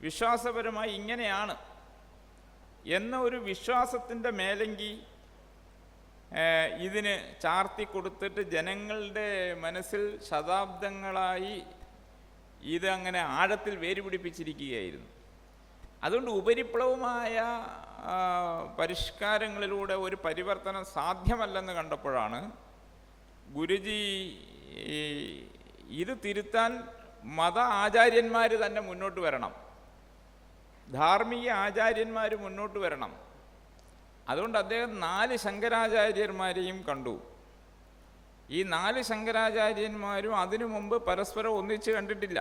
വിശ്വാസപരമായി ഇങ്ങനെയാണ് എന്ന ഒരു വിശ്വാസത്തിൻ്റെ മേലെങ്കി ഇതിന് ചാർത്തി കൊടുത്തിട്ട് ജനങ്ങളുടെ മനസ്സിൽ ശതാബ്ദങ്ങളായി ഇത് അങ്ങനെ ആഴത്തിൽ വേരുപിടിപ്പിച്ചിരിക്കുകയായിരുന്നു. അതുകൊണ്ട് ഉപരിപ്ലവമായ പരിഷ്കാരങ്ങളിലൂടെ ഒരു പരിവർത്തനം സാധ്യമല്ലെന്ന് കണ്ടപ്പോഴാണ് ഗുരുജി ഇത് തിരുത്താൻ മത ആചാര്യന്മാർ തന്നെ മുന്നോട്ട് വരണം, ധാർമ്മിക ആചാര്യന്മാർ മുന്നോട്ട് വരണം. അതുകൊണ്ട് അദ്ദേഹം 4 ശങ്കരാചാര്യന്മാരെയും കണ്ടു. ഈ 4 ശങ്കരാചാര്യന്മാരും അതിനു മുമ്പ് പരസ്പരം ഒന്നിച്ച് കണ്ടിട്ടില്ല.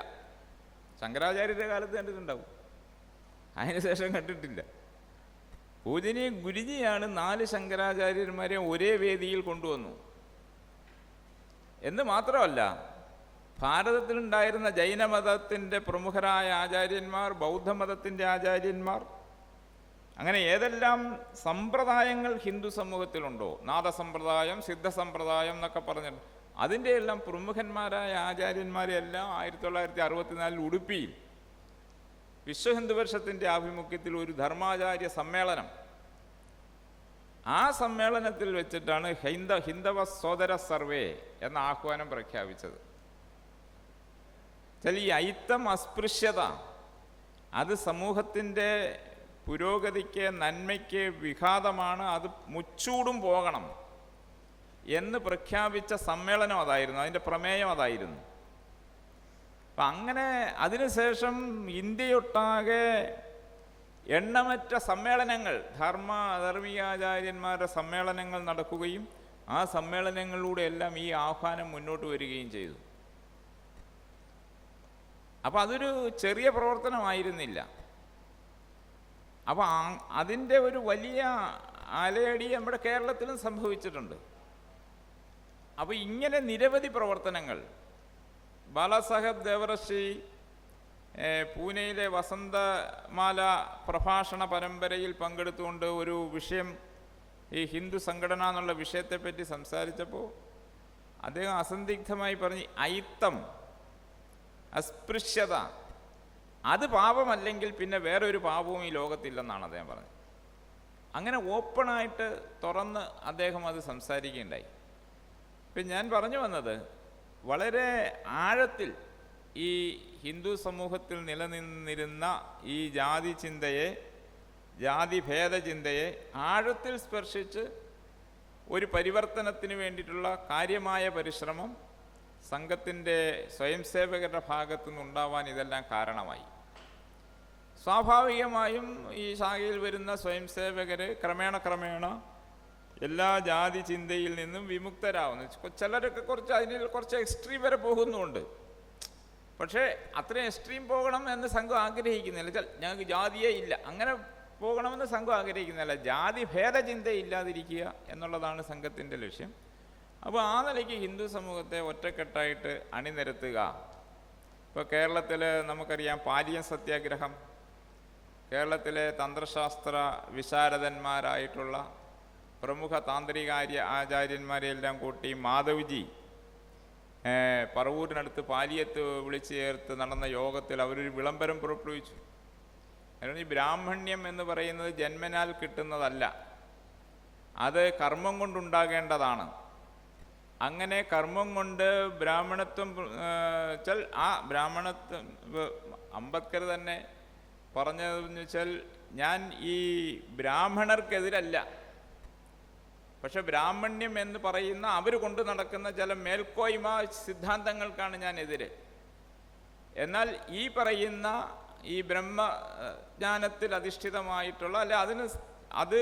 ശങ്കരാചാര്യരുടെ കാലത്ത് കണ്ടിട്ടുണ്ടാവും, അതിനുശേഷം കണ്ടിട്ടില്ല. പൂജനീയ ഗുരുജിയാണ് 4 ശങ്കരാചാര്യന്മാരെ ഒരേ വേദിയിൽ കൊണ്ടുവന്നു. എന്ന് മാത്രമല്ല, ഭാരതത്തിലുണ്ടായിരുന്ന ജൈനമതത്തിൻ്റെ പ്രമുഖരായ ആചാര്യന്മാർ, ബൗദ്ധമതത്തിൻ്റെ ആചാര്യന്മാർ, അങ്ങനെ ഏതെല്ലാം സമ്പ്രദായങ്ങൾ ഹിന്ദു സമൂഹത്തിലുണ്ടോ, നാദസമ്പ്രദായം, സിദ്ധസമ്പ്രദായം എന്നൊക്കെ പറഞ്ഞിട്ട് അതിൻ്റെ എല്ലാം പ്രമുഖന്മാരായ ആചാര്യന്മാരെല്ലാം 1964 ഉടുപ്പിയിൽ വിശ്വ ഹിന്ദു പരിഷത്തിൻ്റെ ആഭിമുഖ്യത്തിൽ ഒരു ധർമാചാര്യ സമ്മേളനം, ആ സമ്മേളനത്തിൽ വെച്ചിട്ടാണ് ഹിന്ദവ സോദര സർവേ എന്ന ആഹ്വാനം പ്രഖ്യാപിച്ചത്. ഈ അയിത്തം, അസ്പൃശ്യത അത് സമൂഹത്തിൻ്റെ പുരോഗതിക്ക്, നന്മയ്ക്ക് വിഘാതമാണ്, അത് മുച്ചൂടും പോകണം എന്ന് പ്രഖ്യാപിച്ച സമ്മേളനം അതായിരുന്നു, അതിൻ്റെ പ്രമേയം അതായിരുന്നു. അപ്പം അങ്ങനെ അതിനുശേഷം ഇന്ത്യയൊട്ടാകെ എണ്ണമറ്റ സമ്മേളനങ്ങൾ, ധാർമ്മികാചാര്യന്മാരുടെ സമ്മേളനങ്ങൾ നടക്കുകയും ആ സമ്മേളനങ്ങളിലൂടെ എല്ലാം ഈ ആഹ്വാനം മുന്നോട്ട് വരികയും ചെയ്തു. അപ്പം അതൊരു ചെറിയ പ്രവർത്തനമായിരുന്നില്ല. അപ്പോൾ അതിൻ്റെ ഒരു വലിയ അലയടി നമ്മുടെ കേരളത്തിലും സംഭവിച്ചിട്ടുണ്ട്. അപ്പോൾ ഇങ്ങനെ നിരവധി പ്രവർത്തനങ്ങൾ, ബാലാസാഹബ് ദേവറശ്രീ പൂനെയിലെ വസന്തമാല പ്രഭാഷണ പരമ്പരയിൽ പങ്കെടുത്തുകൊണ്ട് ഒരു വിഷയം, ഈ ഹിന്ദു സംഘടന എന്നുള്ള വിഷയത്തെപ്പറ്റി സംസാരിച്ചപ്പോൾ അദ്ദേഹം അസന്ദിഗ്ധമായി പറഞ്ഞ്, അയിത്തം, അസ്പൃശ്യത അത് പാപമല്ലെങ്കിൽ പിന്നെ വേറൊരു പാപവും ഈ ലോകത്തില്ലെന്നാണ് അദ്ദേഹം പറഞ്ഞത്. അങ്ങനെ ഓപ്പണായിട്ട് തുറന്ന് അദ്ദേഹം അത് സംസാരിക്കുകയുണ്ടായി. ഇപ്പം ഞാൻ പറഞ്ഞു വന്നത്, വളരെ ആഴത്തിൽ ഈ ഹിന്ദു സമൂഹത്തിൽ നിലനിന്നിരുന്ന ഈ ജാതി ചിന്തയെ, ജാതിഭേദ ചിന്തയെ ആഴത്തിൽ സ്പർശിച്ച് ഒരു പരിവർത്തനത്തിന് വേണ്ടിയിട്ടുള്ള കാര്യമായ പരിശ്രമം സംഘത്തിൻ്റെ സ്വയംസേവകരുടെ ഭാഗത്തു നിന്നുണ്ടാവാൻ ഇതെല്ലാം കാരണമായി. സ്വാഭാവികമായും ഈ ശാഖയിൽ വരുന്ന സ്വയംസേവകർ ക്രമേണ എല്ലാ ജാതി ചിന്തയിൽ നിന്നും വിമുക്തരാകുന്നു. ചിലരൊക്കെ അതിന് കുറച്ച് എക്സ്ട്രീം വരെ പോകുന്നുമുണ്ട്. പക്ഷേ അത്രയും എക്സ്ട്രീം പോകണം എന്ന് സംഘം ആഗ്രഹിക്കുന്നില്ല. ഞങ്ങൾക്ക് ജാതിയേ ഇല്ല, അങ്ങനെ പോകണമെന്ന് സംഘം ആഗ്രഹിക്കുന്നില്ല. ജാതി ഭേദചിന്ത ഇല്ലാതിരിക്കുക എന്നുള്ളതാണ് സംഘത്തിൻ്റെ ലക്ഷ്യം. അപ്പോൾ ആ നിലയ്ക്ക് ഹിന്ദു സമൂഹത്തെ ഒറ്റക്കെട്ടായിട്ട് അണിനിരത്തുക. ഇപ്പോൾ കേരളത്തിൽ നമുക്കറിയാം പാലിയം സത്യാഗ്രഹം, കേരളത്തിലെ തന്ത്രശാസ്ത്ര വിശാരദന്മാരായിട്ടുള്ള പ്രമുഖ താന്ത്രികാര്യ ആചാര്യന്മാരെയെല്ലാം കൂട്ടി മാധവ്ജി പറവൂരിനടുത്ത് പാലിയത്ത് വിളിച്ചു ചേർത്ത് നടന്ന യോഗത്തിൽ അവരൊരു വിളംബരം പുറപ്പെടുവിച്ചു. ഈ ബ്രാഹ്മണ്യം എന്ന് പറയുന്നത് ജന്മനാൽ കിട്ടുന്നതല്ല, അത് കർമ്മം കൊണ്ടുണ്ടാകേണ്ടതാണ്. അങ്ങനെ കർമ്മം കൊണ്ട് ബ്രാഹ്മണത്വം വെച്ചാൽ ആ ബ്രാഹ്മണത്വം അംബേദ്കർ തന്നെ പറഞ്ഞതെന്ന് വെച്ചാൽ, ഞാൻ ഈ ബ്രാഹ്മണർക്കെതിരല്ല, പക്ഷെ ബ്രാഹ്മണ്യം എന്ന് പറയുന്ന അവർ കൊണ്ട് നടക്കുന്ന ചില മേൽക്കോയ്മ സിദ്ധാന്തങ്ങൾക്കാണ് ഞാൻ എതിര്. എന്നാൽ ഈ പറയുന്ന ഈ ബ്രഹ്മജ്ഞാനത്തിൽ അധിഷ്ഠിതമായിട്ടുള്ള അത്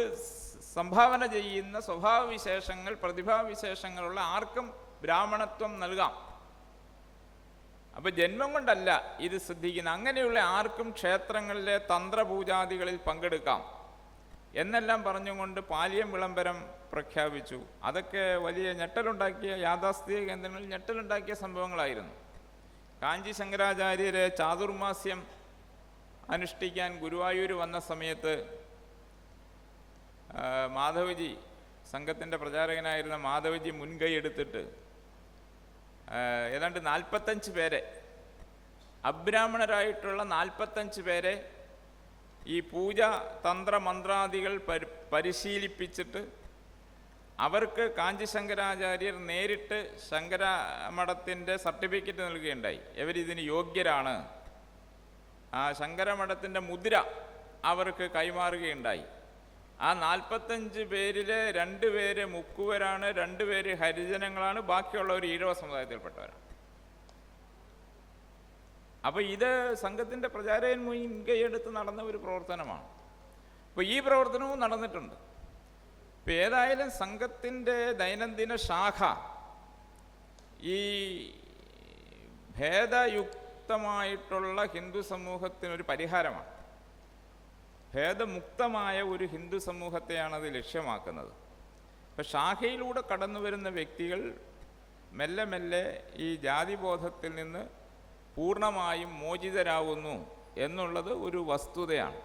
സംഭാവന ചെയ്യുന്ന സ്വഭാവവിശേഷങ്ങൾ, പ്രതിഭാവിശേഷങ്ങളുള്ള ആർക്കും ബ്രാഹ്മണത്വം നൽകാം. അപ്പം ജന്മം കൊണ്ടല്ല ഇത് സിദ്ധിക്കുന്ന, അങ്ങനെയുള്ള ആർക്കും ക്ഷേത്രങ്ങളിലെ തന്ത്രപൂജാദികളിൽ പങ്കെടുക്കാം എന്നെല്ലാം പറഞ്ഞുകൊണ്ട് പാലിയം വിളംബരം പ്രഖ്യാപിച്ചു. അതൊക്കെ വലിയ ഞെട്ടലുണ്ടാക്കിയ, യാഥാസ്ഥിതിക കേന്ദ്രങ്ങളിൽ ഞെട്ടലുണ്ടാക്കിയ സംഭവങ്ങളായിരുന്നു. കാഞ്ചി ശങ്കരാചാര്യരെ ചാതുർമാസ്യം അനുഷ്ഠിക്കാൻ ഗുരുവായൂർ വന്ന സമയത്ത് മാധവജി, സംഘത്തിൻ്റെ പ്രചാരകനായിരുന്ന മാധവജി മുൻകൈ എടുത്തിട്ട് ഏതാണ്ട് 45 പേരെ, അബ്രാഹ്മണരായിട്ടുള്ള 45 പേരെ ഈ പൂജ തന്ത്രമന്ത്രാദികൾ പരിശീലിപ്പിച്ചിട്ട് അവർക്ക് കാഞ്ചി ശങ്കരാചാര്യർ നേരിട്ട് ശങ്കരമഠത്തിൻ്റെ സർട്ടിഫിക്കറ്റ് നൽകുകയുണ്ടായി. ഇവരിതിന് യോഗ്യരാണ്. ആ ശങ്കരമഠത്തിൻ്റെ മുദ്ര അവർക്ക് കൈമാറുകയുണ്ടായി. ആ 45 പേരിൽ 2 പേര് മുക്കുവരാണ്, 2 പേര് ഹരിജനങ്ങളാണ്, ബാക്കിയുള്ളവർ ഈഴവ സമുദായത്തിൽപ്പെട്ടവരാണ്. അപ്പോൾ ഇത് സംഘത്തിൻ്റെ പ്രചാരകൻ മുൻകൈയെടുത്ത് നടന്ന ഒരു പ്രവർത്തനമാണ്. അപ്പോൾ ഈ പ്രവർത്തനവും നടന്നിട്ടുണ്ട്. ഇപ്പം ഏതായാലും സംഘത്തിൻ്റെ ദൈനംദിന ശാഖ ഈ ഭേദയുക്തമായിട്ടുള്ള ഹിന്ദു സമൂഹത്തിനൊരു പരിഹാരമാണ്. ഭേദമുക്തമായ ഒരു ഹിന്ദു സമൂഹത്തെയാണ് അത് ലക്ഷ്യമാക്കുന്നത്. അപ്പം ശാഖയിലൂടെ കടന്നു വരുന്ന വ്യക്തികൾ മെല്ലെ മെല്ലെ ഈ ജാതിബോധത്തിൽ നിന്ന് പൂർണ്ണമായും മോചിതരാകുന്നു എന്നുള്ളത് ഒരു വസ്തുതയാണ്.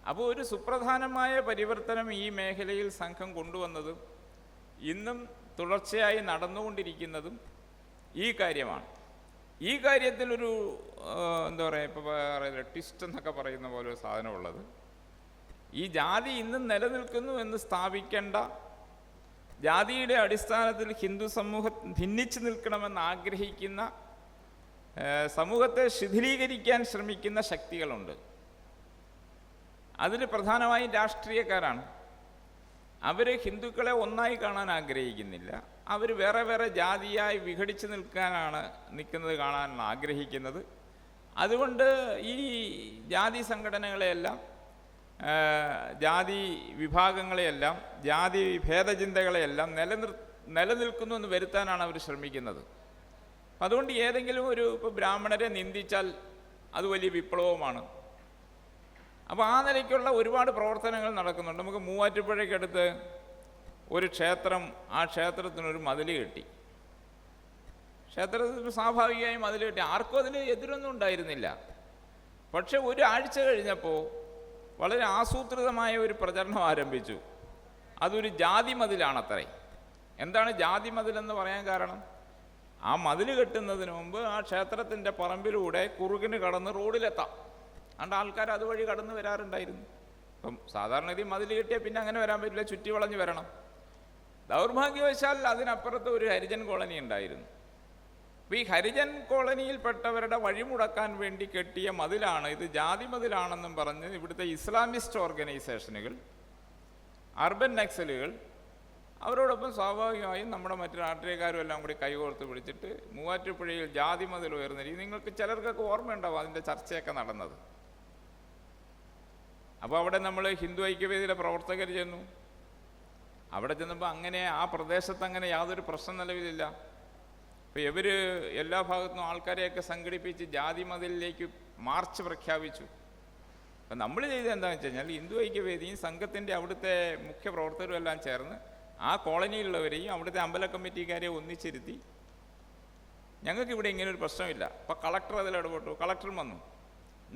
അപ്പോൾ ഒരു സുപ്രധാനമായ പരിവർത്തനം ഈ മേഖലയിൽ സംഘം കൊണ്ടുവന്നതും ഇന്നും തുടർച്ചയായി നടന്നുകൊണ്ടിരിക്കുന്നതും ഈ കാര്യമാണ്. ഈ കാര്യത്തിലൊരു എന്താ പറയുക, ഇപ്പോൾ പറയുന്നത് ട്വിസ്റ്റ് എന്നൊക്കെ പറയുന്ന പോലെ ഒരു സാധനമുള്ളത്, ഈ ജാതി ഇന്നും നിലനിൽക്കുന്നു എന്ന് സ്ഥാപിക്കേണ്ട, ജാതിയുടെ അടിസ്ഥാനത്തിൽ ഹിന്ദു സമൂഹം ഭിന്നിച്ചു നിൽക്കണമെന്ന് ആഗ്രഹിക്കുന്ന, സമൂഹത്തെ ശിഥിലീകരിക്കാൻ ശ്രമിക്കുന്ന ശക്തികളുണ്ട്. അതിൽ പ്രധാനമായും രാഷ്ട്രീയക്കാരാണ്. അവർ ഹിന്ദുക്കളെ ഒന്നായി കാണാൻ ആഗ്രഹിക്കുന്നില്ല. അവർ വേറെ വേറെ ജാതിയായി വിഘടിച്ച് നിൽക്കുന്നത് കാണാനാണ് ആഗ്രഹിക്കുന്നത്. അതുകൊണ്ട് ഈ ജാതി സംഘടനകളെയെല്ലാം, ജാതി വിഭാഗങ്ങളെയെല്ലാം, ജാതി ഭേദചിന്തകളെയെല്ലാം നിലനിൽക്കുന്നു എന്ന് വരുത്താനാണ് അവർ ശ്രമിക്കുന്നത്. അതുകൊണ്ട് ഏതെങ്കിലും ഇപ്പോൾ ബ്രാഹ്മണരെ നിന്ദിച്ചാൽ അത് വലിയ വിപ്ലവമാണ്. അപ്പോൾ ആ നിലയ്ക്കുള്ള ഒരുപാട് പ്രവർത്തനങ്ങൾ നടക്കുന്നുണ്ട്. നമുക്ക് മൂവാറ്റുപുഴയ്ക്കടുത്ത് ഒരു ക്ഷേത്രം, ആ ക്ഷേത്രത്തിനൊരു മതിൽ കെട്ടി. ക്ഷേത്രത്തിന് സ്വാഭാവികമായും മതിൽ കെട്ടി, ആർക്കും അതിന് എതിരൊന്നും ഉണ്ടായിരുന്നില്ല. പക്ഷെ ഒരാഴ്ച കഴിഞ്ഞപ്പോൾ വളരെ ആസൂത്രിതമായ ഒരു പ്രചരണം ആരംഭിച്ചു. അതൊരു ജാതി മതിലാണത്രേ. എന്താണ് ജാതി മതിലെന്ന് പറയാൻ കാരണം? ആ മതിൽ കെട്ടുന്നതിന് മുമ്പ് ആ ക്ഷേത്രത്തിൻ്റെ പറമ്പിലൂടെ കുറുകിന് കടന്ന് റോഡിലെത്താം. അതുകൊണ്ട് ആൾക്കാർ അതുവഴി കടന്നു വരാറുണ്ടായിരുന്നു. ഇപ്പം സാധാരണ രീതി മതിൽ കെട്ടിയാൽ പിന്നെ അങ്ങനെ വരാൻ പറ്റില്ല, ചുറ്റി വളഞ്ഞ് വരണം. ദൗർഭാഗ്യവശാൽ അതിനപ്പുറത്ത് ഒരു ഹരിജൻ കോളനി ഉണ്ടായിരുന്നു. അപ്പോൾ ഈ ഹരിജൻ കോളനിയിൽപ്പെട്ടവരുടെ വഴിമുടക്കാൻ വേണ്ടി കെട്ടിയ മതിലാണ് ഇത്, ജാതി മതിലാണെന്നും പറഞ്ഞ് ഇവിടുത്തെ ഇസ്ലാമിസ്റ്റ് ഓർഗനൈസേഷനുകൾ, അർബൻ നക്സലുകൾ, അവരോടൊപ്പം സ്വാഭാവികമായും നമ്മുടെ മറ്റു രാഷ്ട്രീയക്കാരും എല്ലാം കൂടി കൈകോർത്ത് പിടിച്ചിട്ട് മൂവാറ്റുപുഴയിൽ ജാതി മതിൽ ഉയർന്നിരിക്കും. നിങ്ങൾക്ക് ചിലർക്കൊക്കെ ഓർമ്മയുണ്ടാവും അതിൻ്റെ ചർച്ചയൊക്കെ നടന്നത്. അപ്പോൾ അവിടെ നമ്മൾ ഹിന്ദു ഐക്യവേദിയുടെ പ്രവർത്തകർ ചെന്നു. അവിടെ ചെന്നപ്പോൾ അങ്ങനെ ആ പ്രദേശത്ത് അങ്ങനെ യാതൊരു പ്രശ്നം നിലവിലില്ല. അപ്പോൾ ഇവർ എല്ലാ ഭാഗത്തുനിന്നും ആൾക്കാരെയൊക്കെ സംഘടിപ്പിച്ച് ജാതി മതിലിലേക്ക് മാർച്ച് പ്രഖ്യാപിച്ചു. അപ്പം നമ്മൾ ചെയ്തത് എന്താണെന്ന് വെച്ച് കഴിഞ്ഞാൽ ഹിന്ദു ഐക്യവേദിയും സംഘത്തിൻ്റെ അവിടുത്തെ മുഖ്യ പ്രവർത്തകരും എല്ലാം ചേർന്ന് ആ കോളനിയിലുള്ളവരെയും അവിടുത്തെ അമ്പല കമ്മിറ്റിക്കാരെയും ഒന്നിച്ചിരുത്തി ഞങ്ങൾക്കിവിടെ ഇങ്ങനൊരു പ്രശ്നമില്ല. അപ്പോൾ കളക്ടർ അതിൽ ഇടപെട്ടു, കളക്ടറും വന്നു.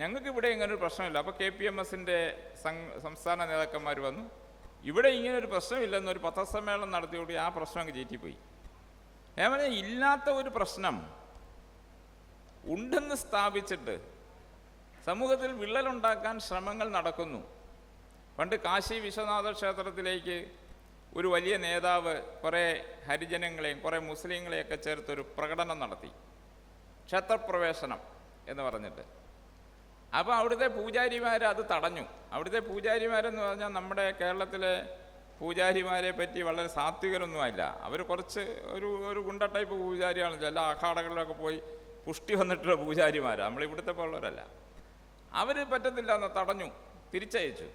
ഞങ്ങൾക്കിവിടെ ഇങ്ങനൊരു പ്രശ്നമില്ല. അപ്പോൾ KPMSൻ്റെ സംസ്ഥാന നേതാക്കന്മാർ വന്നു. ഇവിടെ ഇങ്ങനൊരു പ്രശ്നമില്ലെന്നൊരു പത്രസമ്മേളനം നടത്തിയോടെ ആ പ്രശ്നം അങ്ങ് ചീറ്റിപ്പോയി. ഞാൻ പറഞ്ഞാൽ ഇല്ലാത്ത ഒരു പ്രശ്നം ഉണ്ടെന്ന് സ്ഥാപിച്ചിട്ട് സമൂഹത്തിൽ വിള്ളലുണ്ടാക്കാൻ ശ്രമങ്ങൾ നടക്കുന്നു. പണ്ട് കാശി വിശ്വനാഥ ക്ഷേത്രത്തിലേക്ക് ഒരു വലിയ നേതാവ് കുറേ ഹരിജനങ്ങളെയും കുറേ മുസ്ലിങ്ങളെയൊക്കെ ചേർത്തൊരു പ്രകടനം നടത്തി, ക്ഷേത്രപ്രവേശനം എന്ന് പറഞ്ഞിട്ട്. അപ്പോൾ അവിടുത്തെ പൂജാരിമാർ അത് തടഞ്ഞു. അവിടുത്തെ പൂജാരിമാരെന്ന് പറഞ്ഞാൽ നമ്മുടെ കേരളത്തിലെ പൂജാരിമാരെ പറ്റി വളരെ സാത്വികരൊന്നുമല്ല. അവർ കുറച്ച് ഒരു ഗുണ്ട ടൈപ്പ് പൂജാരിയാണ്. എല്ലാ അഖാടകളിലൊക്കെ പോയി പുഷ്ടി വന്നിട്ടുള്ള പൂജാരിമാരാണ്, നമ്മളിവിടുത്തെ പോലുള്ളവരല്ല. അവർ പറ്റത്തില്ല എന്ന് തടഞ്ഞു, തിരിച്ചയച്ചു.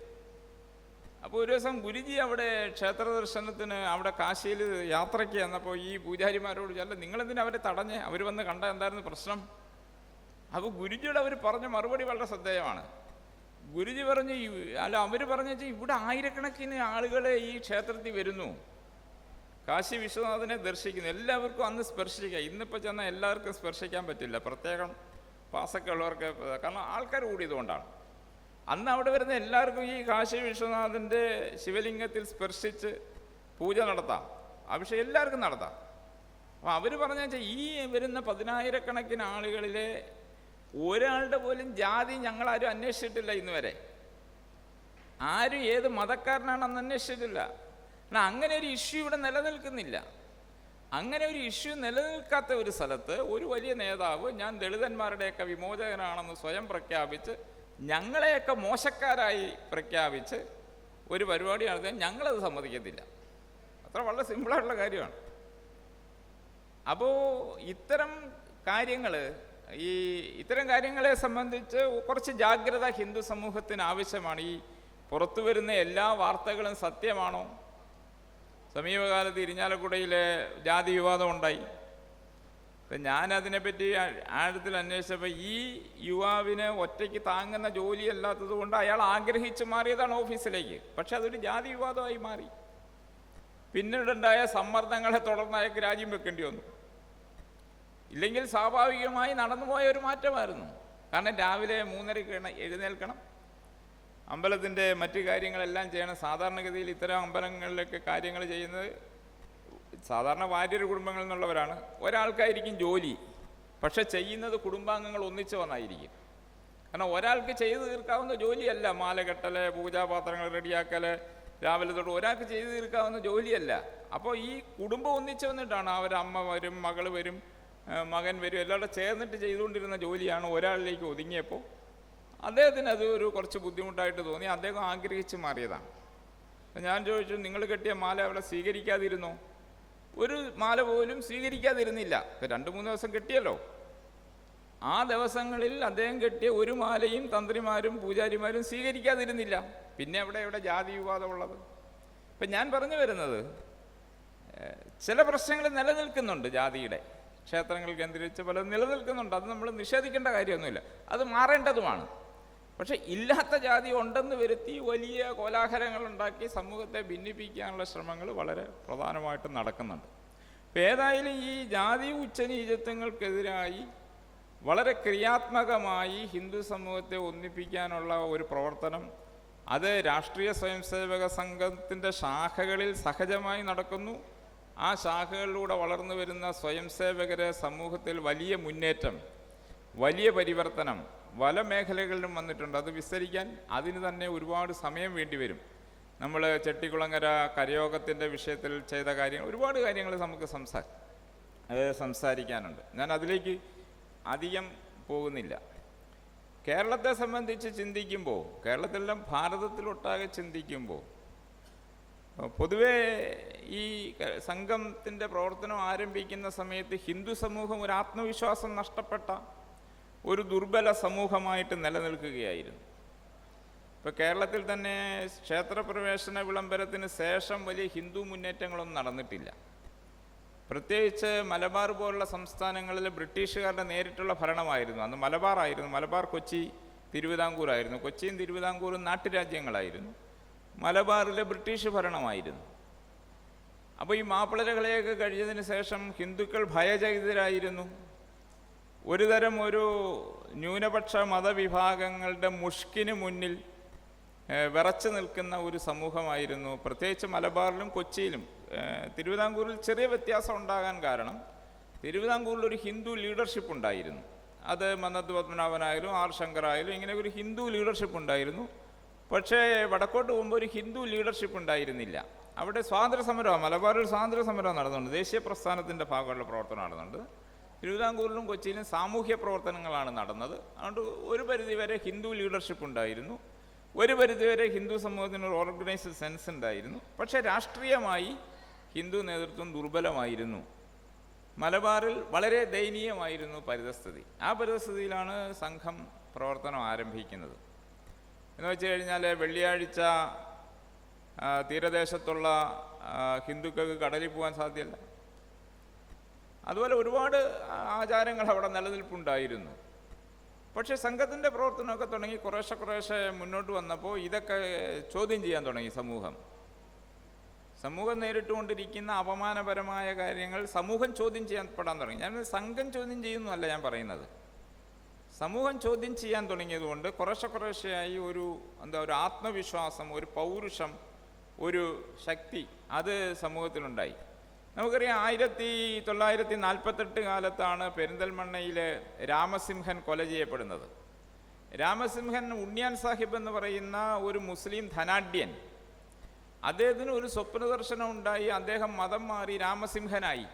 അപ്പോൾ ഒരു ദിവസം ഗുരുജി അവിടെ ക്ഷേത്ര ദർശനത്തിന് അവിടെ കാശിയിൽ യാത്രയ്ക്ക് ചെന്നപ്പോൾ ഈ പൂജാരിമാരോട് അല്ല നിങ്ങളെന്തിനാ അവരെ തടഞ്ഞ്, അവർ വന്ന് കണ്ട എന്തായിരുന്നു പ്രശ്നം? അപ്പോൾ ഗുരുജിയോട് അവർ പറഞ്ഞ മറുപടി വളരെ ശ്രദ്ധേയമാണ്. ഗുരുജി പറഞ്ഞ് അല്ല അവർ പറഞ്ഞു വെച്ചാൽ ഇവിടെ ആയിരക്കണക്കിന് ആളുകൾ ഈ ക്ഷേത്രത്തിൽ വരുന്നു, കാശി വിശ്വനാഥനെ ദർശിക്കുന്നു, എല്ലാവർക്കും അന്ന് സ്പർശിക്കാം. ഇന്നിപ്പോൾ ചെന്നാൽ എല്ലാവർക്കും സ്പർശിക്കാൻ പറ്റില്ല, പ്രത്യേകം പാസൊക്കെ ഉള്ളവർക്ക്, കാരണം ആൾക്കാർ കൂടിയതുകൊണ്ടാണ്. അന്ന് അവിടെ വരുന്ന എല്ലാവർക്കും ഈ കാശി വിശ്വനാഥൻ്റെ ശിവലിംഗത്തിൽ സ്പർശിച്ച് പൂജ നടത്താം, അഭിഷേകം എല്ലാവർക്കും നടത്താം. അപ്പോൾ അവർ പറഞ്ഞു വെച്ചാൽ ഈ വരുന്ന 10,000-കണക്കിന് ആളുകളിലെ ഒരാളുടെ പോലും ജാതി ഞങ്ങളാരും അന്വേഷിച്ചിട്ടില്ല ഇന്ന് വരെ. ആരും ഏത് മതക്കാരനാണെന്ന് അന്വേഷിച്ചിട്ടില്ല. എന്നാൽ അങ്ങനെ ഒരു ഇഷ്യൂ ഇവിടെ നിലനിൽക്കുന്നില്ല. അങ്ങനെ ഒരു ഇഷ്യൂ നിലനിൽക്കാത്ത ഒരു സ്ഥലത്ത് ഒരു വലിയ നേതാവ് ഞാൻ ദളിതന്മാരുടെയൊക്കെ വിമോചകനാണെന്ന് സ്വയം പ്രഖ്യാപിച്ച് ഞങ്ങളെയൊക്കെ മോശക്കാരായി പ്രഖ്യാപിച്ച് ഒരു പരിപാടി നടത്താൻ ഞങ്ങളത് സമ്മതിക്കത്തില്ല. അത്ര വളരെ സിമ്പിളായിട്ടുള്ള കാര്യമാണ്. അപ്പോൾ ഇത്തരം കാര്യങ്ങളെ സംബന്ധിച്ച് കുറച്ച് ജാഗ്രത ഹിന്ദു സമൂഹത്തിന് ആവശ്യമാണ്. ഈ പുറത്തു വരുന്ന എല്ലാ വാർത്തകളും സത്യമാണോ? സമീപകാലത്ത് ഇരിഞ്ഞാലക്കുടയിലെ ജാതി വിവാദം ഉണ്ടായി. അപ്പം ഞാനതിനെപ്പറ്റി ആഴത്തിൽ അന്വേഷിച്ചപ്പോൾ ഈ യുവാവിന് ഒറ്റയ്ക്ക് താങ്ങുന്ന ജോലിയല്ലാത്തത് കൊണ്ട് അയാൾ ആഗ്രഹിച്ച് മാറിയതാണ് ഓഫീസിലേക്ക്. പക്ഷെ അതൊരു ജാതി വിവാദമായി മാറി. പിന്നീടുണ്ടായ സമ്മർദ്ദങ്ങളെ തുടർന്ന് അയാൾക്ക് രാജ്യം വെക്കേണ്ടി വന്നു. ഇല്ലെങ്കിൽ സ്വാഭാവികമായി നടന്നുപോയ ഒരു മാറ്റമായിരുന്നു. കാരണം രാവിലെ 3:30 എഴുന്നേൽക്കണം, അമ്പലത്തിൻ്റെ മറ്റു കാര്യങ്ങളെല്ലാം ചെയ്യണം. സാധാരണഗതിയിൽ ഇത്തരം അമ്പലങ്ങളിലൊക്കെ കാര്യങ്ങൾ ചെയ്യുന്നത് സാധാരണ വാര്യർ കുടുംബങ്ങളിൽ നിന്നുള്ളവരാണ്. ഒരാൾക്കായിരിക്കും ജോലി, പക്ഷെ ചെയ്യുന്നത് കുടുംബാംഗങ്ങൾ ഒന്നിച്ച് വന്നായിരിക്കും. കാരണം ഒരാൾക്ക് ചെയ്തു തീർക്കാവുന്ന ജോലിയല്ല മാല കെട്ടൽ, പൂജാപാത്രങ്ങൾ റെഡിയാക്കൽ, രാവിലെ തൊട്ട് ഒരാൾക്ക് ചെയ്തു തീർക്കാവുന്ന ജോലിയല്ല. അപ്പോൾ ഈ കുടുംബം ഒന്നിച്ച് വന്നിട്ടാണ് അവരമ്മ വരും, മകൾ വരും, മകൻ വരും, എല്ലാവരും ചേർന്നിട്ട് ചെയ്തുകൊണ്ടിരുന്ന ജോലിയാണ് ഒരാളിലേക്ക് ഒതുങ്ങിയപ്പോൾ അദ്ദേഹത്തിന് അത് കുറച്ച് ബുദ്ധിമുട്ടായിട്ട് തോന്നി. അദ്ദേഹം ആഗ്രഹിച്ച് മാറിയതാണ്. ഞാൻ ചോദിച്ചു, നിങ്ങൾ കെട്ടിയ മാല അവിടെ സ്വീകരിക്കാതിരുന്നോ? ഒരു മാല പോലും സ്വീകരിക്കാതിരുന്നില്ല. ഇപ്പം 2-3 ദിവസം കെട്ടിയല്ലോ. ആ ദിവസങ്ങളിൽ അദ്ദേഹം കെട്ടിയ ഒരു മാലയും തന്ത്രിമാരും പൂജാരിമാരും സ്വീകരിക്കാതിരുന്നില്ല. പിന്നെ എവിടെ ജാതി വിവാദമുള്ളത്? ഇപ്പം ഞാൻ പറഞ്ഞു വരുന്നത്, ചില പ്രശ്നങ്ങൾ നിലനിൽക്കുന്നുണ്ട്. ജാതിയുടെ ക്ഷേത്രങ്ങൾ കേന്ദ്രീകരിച്ച് പലതും നിലനിൽക്കുന്നുണ്ട്. അത് നമ്മൾ നിഷേധിക്കേണ്ട കാര്യമൊന്നുമില്ല, അത് മാറേണ്ടതുമാണ്. പക്ഷെ ഇല്ലാത്ത ജാതി ഉണ്ടെന്ന് വരുത്തി വലിയ കോലാഹലങ്ങളുണ്ടാക്കി സമൂഹത്തെ ഭിന്നിപ്പിക്കാനുള്ള ശ്രമങ്ങൾ വളരെ പ്രധാനമായിട്ടും നടക്കുന്നുണ്ട്. അപ്പോൾ ഏതായാലും ഈ ജാതി ഉച്ചനീചത്വങ്ങൾക്കെതിരായി വളരെ ക്രിയാത്മകമായി ഹിന്ദു സമൂഹത്തെ ഒന്നിപ്പിക്കാനുള്ള ഒരു പ്രവർത്തനം അത് രാഷ്ട്രീയ സ്വയംസേവക സംഘത്തിൻ്റെ ശാഖകളിൽ സഹജമായി നടക്കുന്നു. ആ ശാഖകളിലൂടെ വളർന്നു വരുന്ന സ്വയംസേവകരെ സമൂഹത്തിൽ വലിയ മുന്നേറ്റം, വലിയ പരിവർത്തനം, മേഖലകളിലും വന്നിട്ടുണ്ട്. അത് വിസ്തരിക്കാൻ അതിന് തന്നെ ഒരുപാട് സമയം വേണ്ടി വരും. നമ്മൾ ചെട്ടിക്കുളങ്ങര കരയോഗത്തിൻ്റെ വിഷയത്തിൽ ചെയ്ത കാര്യങ്ങൾ, ഒരുപാട് കാര്യങ്ങൾ നമുക്ക് സംസാരിക്കാനുണ്ട്. ഞാൻ അതിലേക്ക് അധികം പോകുന്നില്ല. കേരളത്തെ സംബന്ധിച്ച് ചിന്തിക്കുമ്പോൾ, കേരളത്തിലെല്ലാം ഭാരതത്തിലൊട്ടാകെ ചിന്തിക്കുമ്പോൾ, പൊതുവേ ഈ സംഘത്തിൻ്റെ പ്രവർത്തനം ആരംഭിക്കുന്ന സമയത്ത് ഹിന്ദു സമൂഹം ഒരു ആത്മവിശ്വാസം നഷ്ടപ്പെട്ട ഒരു ദുർബല സമൂഹമായിട്ട് നിലനിൽക്കുകയായിരുന്നു. ഇപ്പോൾ കേരളത്തിൽ തന്നെ ക്ഷേത്രപ്രവേശന വിളംബരത്തിന് ശേഷം വലിയ ഹിന്ദു മുന്നേറ്റങ്ങളൊന്നും നടന്നിട്ടില്ല. പ്രത്യേകിച്ച് മലബാർ പോലുള്ള സംസ്ഥാനങ്ങളിൽ ബ്രിട്ടീഷുകാരുടെ നേരിട്ടുള്ള ഭരണമായിരുന്നു. അന്ന് മലബാർ കൊച്ചി തിരുവിതാംകൂറായിരുന്നു. കൊച്ചിയും തിരുവിതാംകൂറും നാട്ടുരാജ്യങ്ങളായിരുന്നു. മലബാറിലെ ബ്രിട്ടീഷ് ഭരണമായിരുന്നു. അപ്പോൾ ഈ മാപ്പിളകളെയൊക്കെ കഴിഞ്ഞതിന് ശേഷം ഹിന്ദുക്കൾ ഭയചകിതരായിരുന്നു. ഒരു ന്യൂനപക്ഷ മതവിഭാഗങ്ങളുടെ മുഷ്കിന് മുന്നിൽ വിറച്ചു നിൽക്കുന്ന ഒരു സമൂഹമായിരുന്നു. പ്രത്യേകിച്ച് മലബാറിലും കൊച്ചിയിലും. തിരുവിതാംകൂറിൽ ചെറിയ വ്യത്യാസം ഉണ്ടാകാൻ കാരണം തിരുവിതാംകൂറിൽ ഒരു ഹിന്ദു ലീഡർഷിപ്പ് ഉണ്ടായിരുന്നു. അത് മന്നത്ത് പത്മനാഭനായാലും ആർ ശങ്കറായാലും ഇങ്ങനെ ഒരു ഹിന്ദു ലീഡർഷിപ്പ് ഉണ്ടായിരുന്നു. പക്ഷേ വടക്കോട്ട് പോകുമ്പോൾ ഒരു ഹിന്ദു ലീഡർഷിപ്പ് ഉണ്ടായിരുന്നില്ല. അവിടെ സ്വാതന്ത്ര്യസമരമാണ്, മലബാറിൽ സ്വാതന്ത്ര്യസമരം നടന്നുണ്ട്, ദേശീയ പ്രസ്ഥാനത്തിൻ്റെ ഭാഗമുള്ള പ്രവർത്തനം നടന്നുണ്ട്. തിരുവിതാംകൂറിലും കൊച്ചിയിലും സാമൂഹ്യ പ്രവർത്തനങ്ങളാണ് നടന്നത്. അതുകൊണ്ട് ഒരു പരിധിവരെ ഹിന്ദു ലീഡർഷിപ്പ് ഉണ്ടായിരുന്നു. ഒരു പരിധിവരെ ഹിന്ദു സമൂഹത്തിന് ഒരു ഓർഗനൈസ്ഡ് സെൻസ് ഉണ്ടായിരുന്നു. പക്ഷേ രാഷ്ട്രീയമായി ഹിന്ദു നേതൃത്വം ദുർബലമായിരുന്നു. മലബാറിൽ വളരെ ദയനീയമായിരുന്നു പരിതസ്ഥിതി. ആ പരിതസ്ഥിതിയിലാണ് സംഘം പ്രവർത്തനം ആരംഭിക്കുന്നത്. എന്ന് വെച്ച് കഴിഞ്ഞാൽ വെള്ളിയാഴ്ച തീരദേശത്തുള്ള ഹിന്ദുക്കൾക്ക് കടലിൽ പോകാൻ സാധ്യമല്ല. അതുപോലെ ഒരുപാട് ആചാരങ്ങൾ അവിടെ നിലനിൽപ്പുണ്ടായിരുന്നു. പക്ഷേ സംഘത്തിൻ്റെ പ്രവർത്തനമൊക്കെ തുടങ്ങി കുറേശ്ശെ മുന്നോട്ട് വന്നപ്പോൾ ഇതൊക്കെ ചോദ്യം ചെയ്യാൻ തുടങ്ങി. സമൂഹം നേരിട്ടുകൊണ്ടിരിക്കുന്ന അപമാനപരമായ കാര്യങ്ങൾ സമൂഹം ചോദ്യം ചെയ്യാൻ തുടങ്ങി. ഞാൻ സംഘം ചോദ്യം ചെയ്യുന്നതല്ല ഞാൻ പറയുന്നത്. സമൂഹം ചോദ്യം ചെയ്യാൻ തുടങ്ങിയതുകൊണ്ട് കുറേശ്ശെയായി ഒരു ആത്മവിശ്വാസം, ഒരു പൗരുഷം, ഒരു ശക്തി അത് സമൂഹത്തിലുണ്ടായി. നമുക്കറിയാം 1948 കാലത്താണ് പെരിന്തൽമണ്ണയിലെ രാമസിംഹൻ കൊല ചെയ്യപ്പെടുന്നത്. രാമസിംഹൻ ഉണ്ണിയാൻ സാഹിബ് എന്ന് പറയുന്ന ഒരു മുസ്ലിം ധനാഢ്യൻ, അദ്ദേഹത്തിന് ഒരു സ്വപ്നദർശനം ഉണ്ടായി. അദ്ദേഹം മതം മാറി രാമസിംഹനായി.